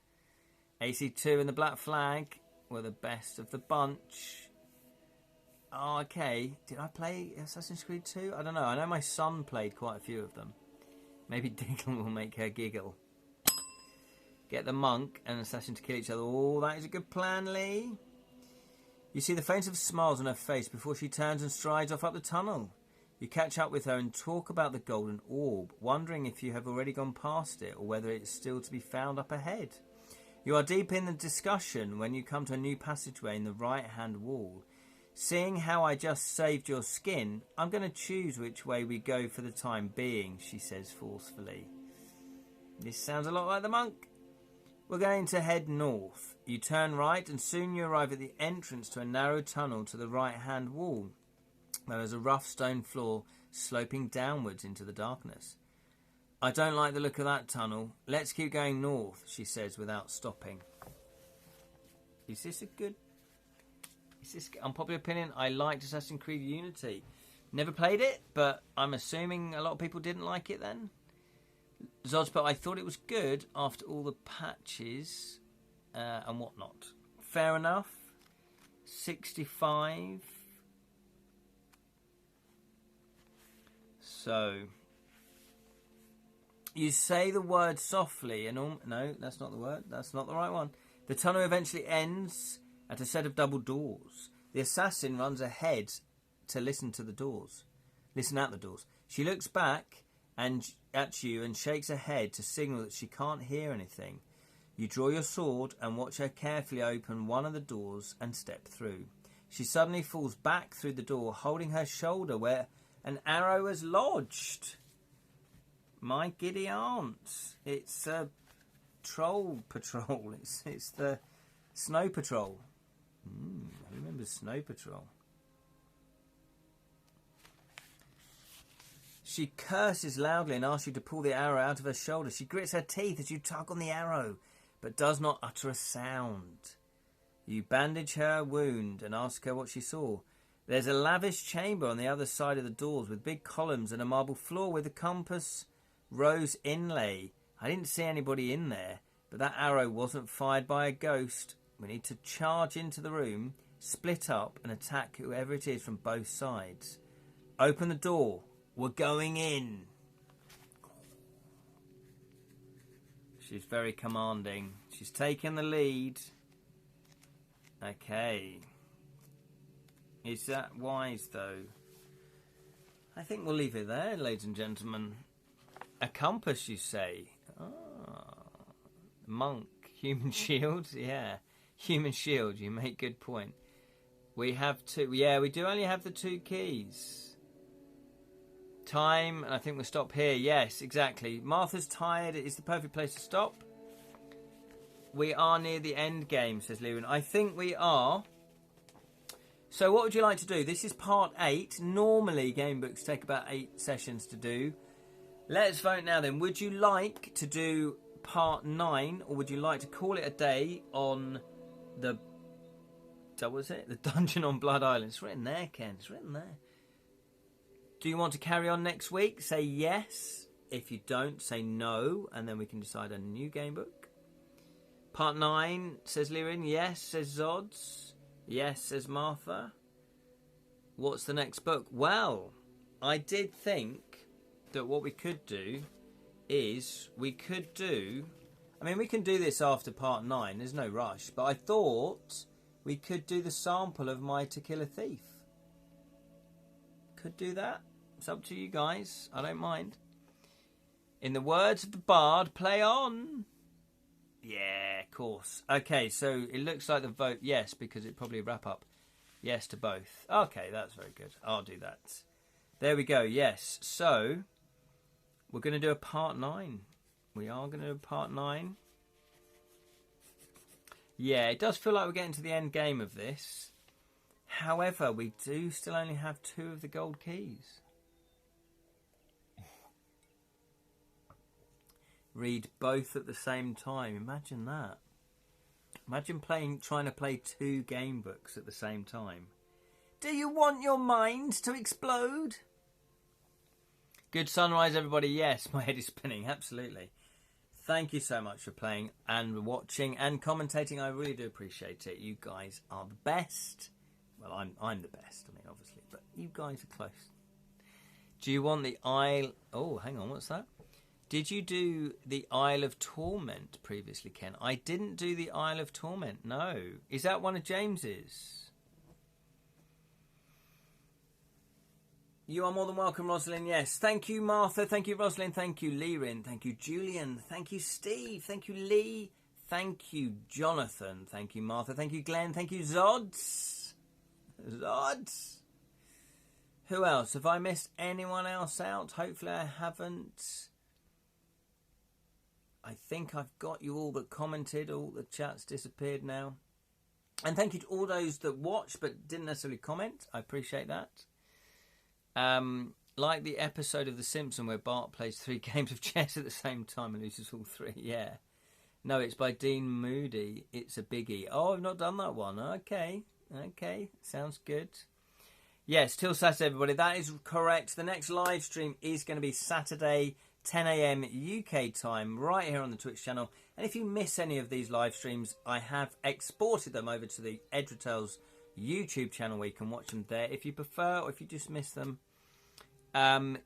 AC2 and the Black Flag were the best of the bunch. Oh, okay. Did I play Assassin's Creed 2? I don't know. I know my son played quite a few of them. Maybe Diggle will make her giggle. Get the monk and assassin to kill each other. Oh, that is a good plan, Lee. You see the faintest of smiles on her face before she turns and strides off up the tunnel. You catch up with her and talk about the Golden Orb, wondering if you have already gone past it or whether it's still to be found up ahead. You are deep in the discussion when you come to a new passageway in the right-hand wall. Seeing how I just saved your skin, I'm going to choose which way we go for the time being, she says forcefully. This sounds a lot like the monk. We're going to head north. You turn right and soon you arrive at the entrance to a narrow tunnel to the right-hand wall. There is a rough stone floor sloping downwards into the darkness. I don't like the look of that tunnel. Let's keep going north, she says without stopping. Is this unpopular opinion? I liked Assassin's Creed Unity. Never played it, but I'm assuming a lot of people didn't like it then. Zodspot, I thought it was good after all the patches and whatnot. Fair enough. 65. So you say the word softly and no, that's not the word. That's not the right one. The tunnel eventually ends at a set of double doors. The assassin runs ahead to listen at the doors. She looks back at you and shakes her head to signal that she can't hear anything. You draw your sword and watch her carefully open one of the doors and step through. She suddenly falls back through the door, holding her shoulder where an arrow has lodged. My giddy aunt. It's a troll patrol. It's the Snow Patrol. I remember Snow Patrol. She curses loudly and asks you to pull the arrow out of her shoulder. She grits her teeth as you tug on the arrow, but does not utter a sound. You bandage her wound and ask her what she saw. There's a lavish chamber on the other side of the doors with big columns and a marble floor with a compass rose inlay. I didn't see anybody in there, but that arrow wasn't fired by a ghost. We need to charge into the room, split up and attack whoever it is from both sides. Open the door. We're going in. She's very commanding. She's taking the lead. Okay. Is that wise, though? I think we'll leave it there, ladies and gentlemen. A compass, you say? Ah. Monk. Human shield? Yeah. Human shield. You make good point. We have two. Yeah, we do only have the two keys. Time, and I think we'll stop here. Yes, exactly. Martha's tired. It's the perfect place to stop. We are near the end game, says Lewin. I think we are. So what would you like to do? This is part 8. Normally, game books take about 8 sessions to do. Let's vote now then. Would you like to do part 9, or would you like to call it a day on the... What was it? The Dungeon on Blood Island. It's written there, Ken. It's written there. Do you want to carry on next week? Say yes. If you don't, say no, and then we can decide on a new game book. Part 9, says Lirin. Yes, says Zods. Yes, says Martha. What's the next book? Well, I did think that what we could do is we could do... I mean, we can do this after part 9. There's no rush. But I thought we could do the sample of my To Kill a Thief. Could do that. It's up to you guys. I don't mind. In the words of the bard, play on. Yeah, of course. Okay, so it looks like the vote yes, because it probably wrap up yes to both. Okay, that's very good. I'll do that. There we go. Yes. So we're going to do a part 9. We are going to do a part 9. Yeah, it does feel like we're getting to the end game of this. However, we do still only have 2 of the gold keys. Read both at the same time. Imagine that. Imagine trying to play 2 game books at the same time. Do you want your mind to explode? Good sunrise, everybody. Yes, my head is spinning. Absolutely. Thank you so much for playing and watching and commentating. I really do appreciate it. You guys are the best. Well, I'm the best, I mean, obviously, but you guys are close. Do you want the Isle... Oh, hang on, what's that? Did you do the Isle of Torment previously, Ken? I didn't do the Isle of Torment, no. Is that one of James's? You are more than welcome, Rosalind, yes. Thank you, Martha. Thank you, Rosalind. Thank you, Lirin. Thank you, Julian. Thank you, Steve. Thank you, Lee. Thank you, Jonathan. Thank you, Martha. Thank you, Glenn. Thank you, Zods. Zods. Who else? Have I missed anyone else out? Hopefully I haven't. I think I've got you all that commented. All the chat's disappeared now. And thank you to all those that watched but didn't necessarily comment. I appreciate that. Like the episode of The Simpsons where Bart plays 3 games of chess at the same time and loses all 3. Yeah. No, it's by Dean Moody. It's a biggie. Oh, I've not done that one. Okay. Okay, sounds good. Yes, till Saturday, everybody. That is correct. The next live stream is going to be Saturday, 10 a.m. UK time, right here on the Twitch channel. And if you miss any of these live streams, I have exported them over to the Edra YouTube channel where you can watch them there if you prefer, or if you just miss them.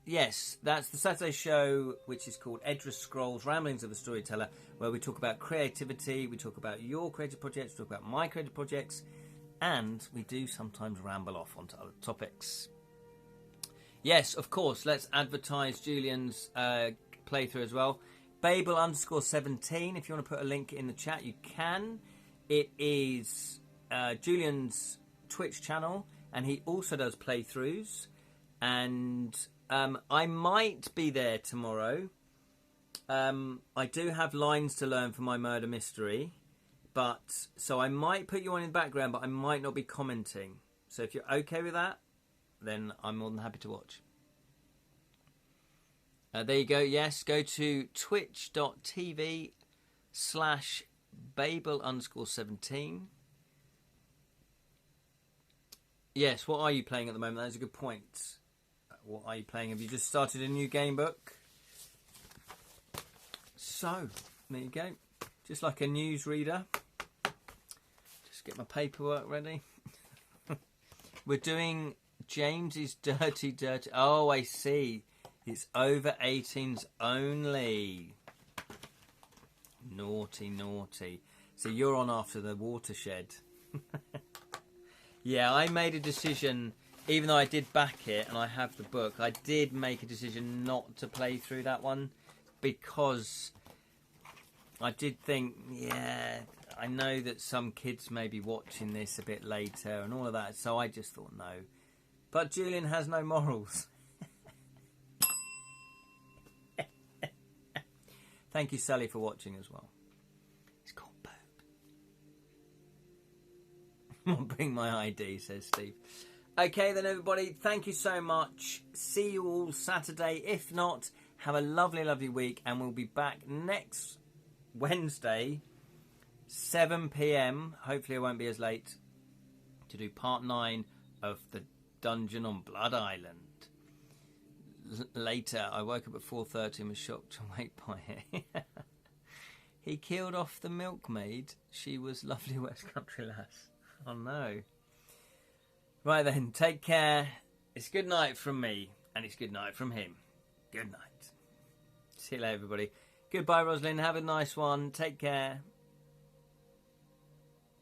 Yes, that's the Saturday show, which is called Edra Scrolls, Ramblings of the Storyteller, where we talk about creativity, we talk about your creative projects, we talk about my creative projects, and we do sometimes ramble off onto other topics. Yes, of course, let's advertise Julian's playthrough as well. Babel_17, if you want to put a link in the chat, you can. It is Julian's Twitch channel, and he also does playthroughs. And I might be there tomorrow. I do have lines to learn for my murder mystery, so I might put you on in the background, but I might not be commenting. So if you're okay with that, then I'm more than happy to watch. There you go. Yes, go to twitch.tv/Babel_17. Yes, what are you playing at the moment? That's a good point. What are you playing? Have you just started a new game book? So, there you go. Just like a newsreader. Just get my paperwork ready. We're doing James's Dirty. Oh, I see. It's over 18s only. Naughty, naughty. So you're on after the watershed. Yeah, I made a decision, even though I did back it and I have the book, I did make a decision not to play through that one because I did think, yeah, I know that some kids may be watching this a bit later and all of that, so I just thought no. But Julian has no morals. Thank you, Sally, for watching as well. It's called Boob. I'll bring my ID, says Steve. Okay then, everybody, thank you so much. See you all Saturday. If not, have a lovely, lovely week, and we'll be back next Wednesday, 7 p.m. Hopefully I won't be as late, to do part 9 of the Dungeon on Blood Island. Later, I woke up at 4:30 and was shocked to wake by it. He killed off the milkmaid. She was lovely West Country lass. Oh no. Right then, take care. It's good night from me, and it's good night from him. Good night. See you later, everybody. Goodbye, Rosalind. Have a nice one. Take care.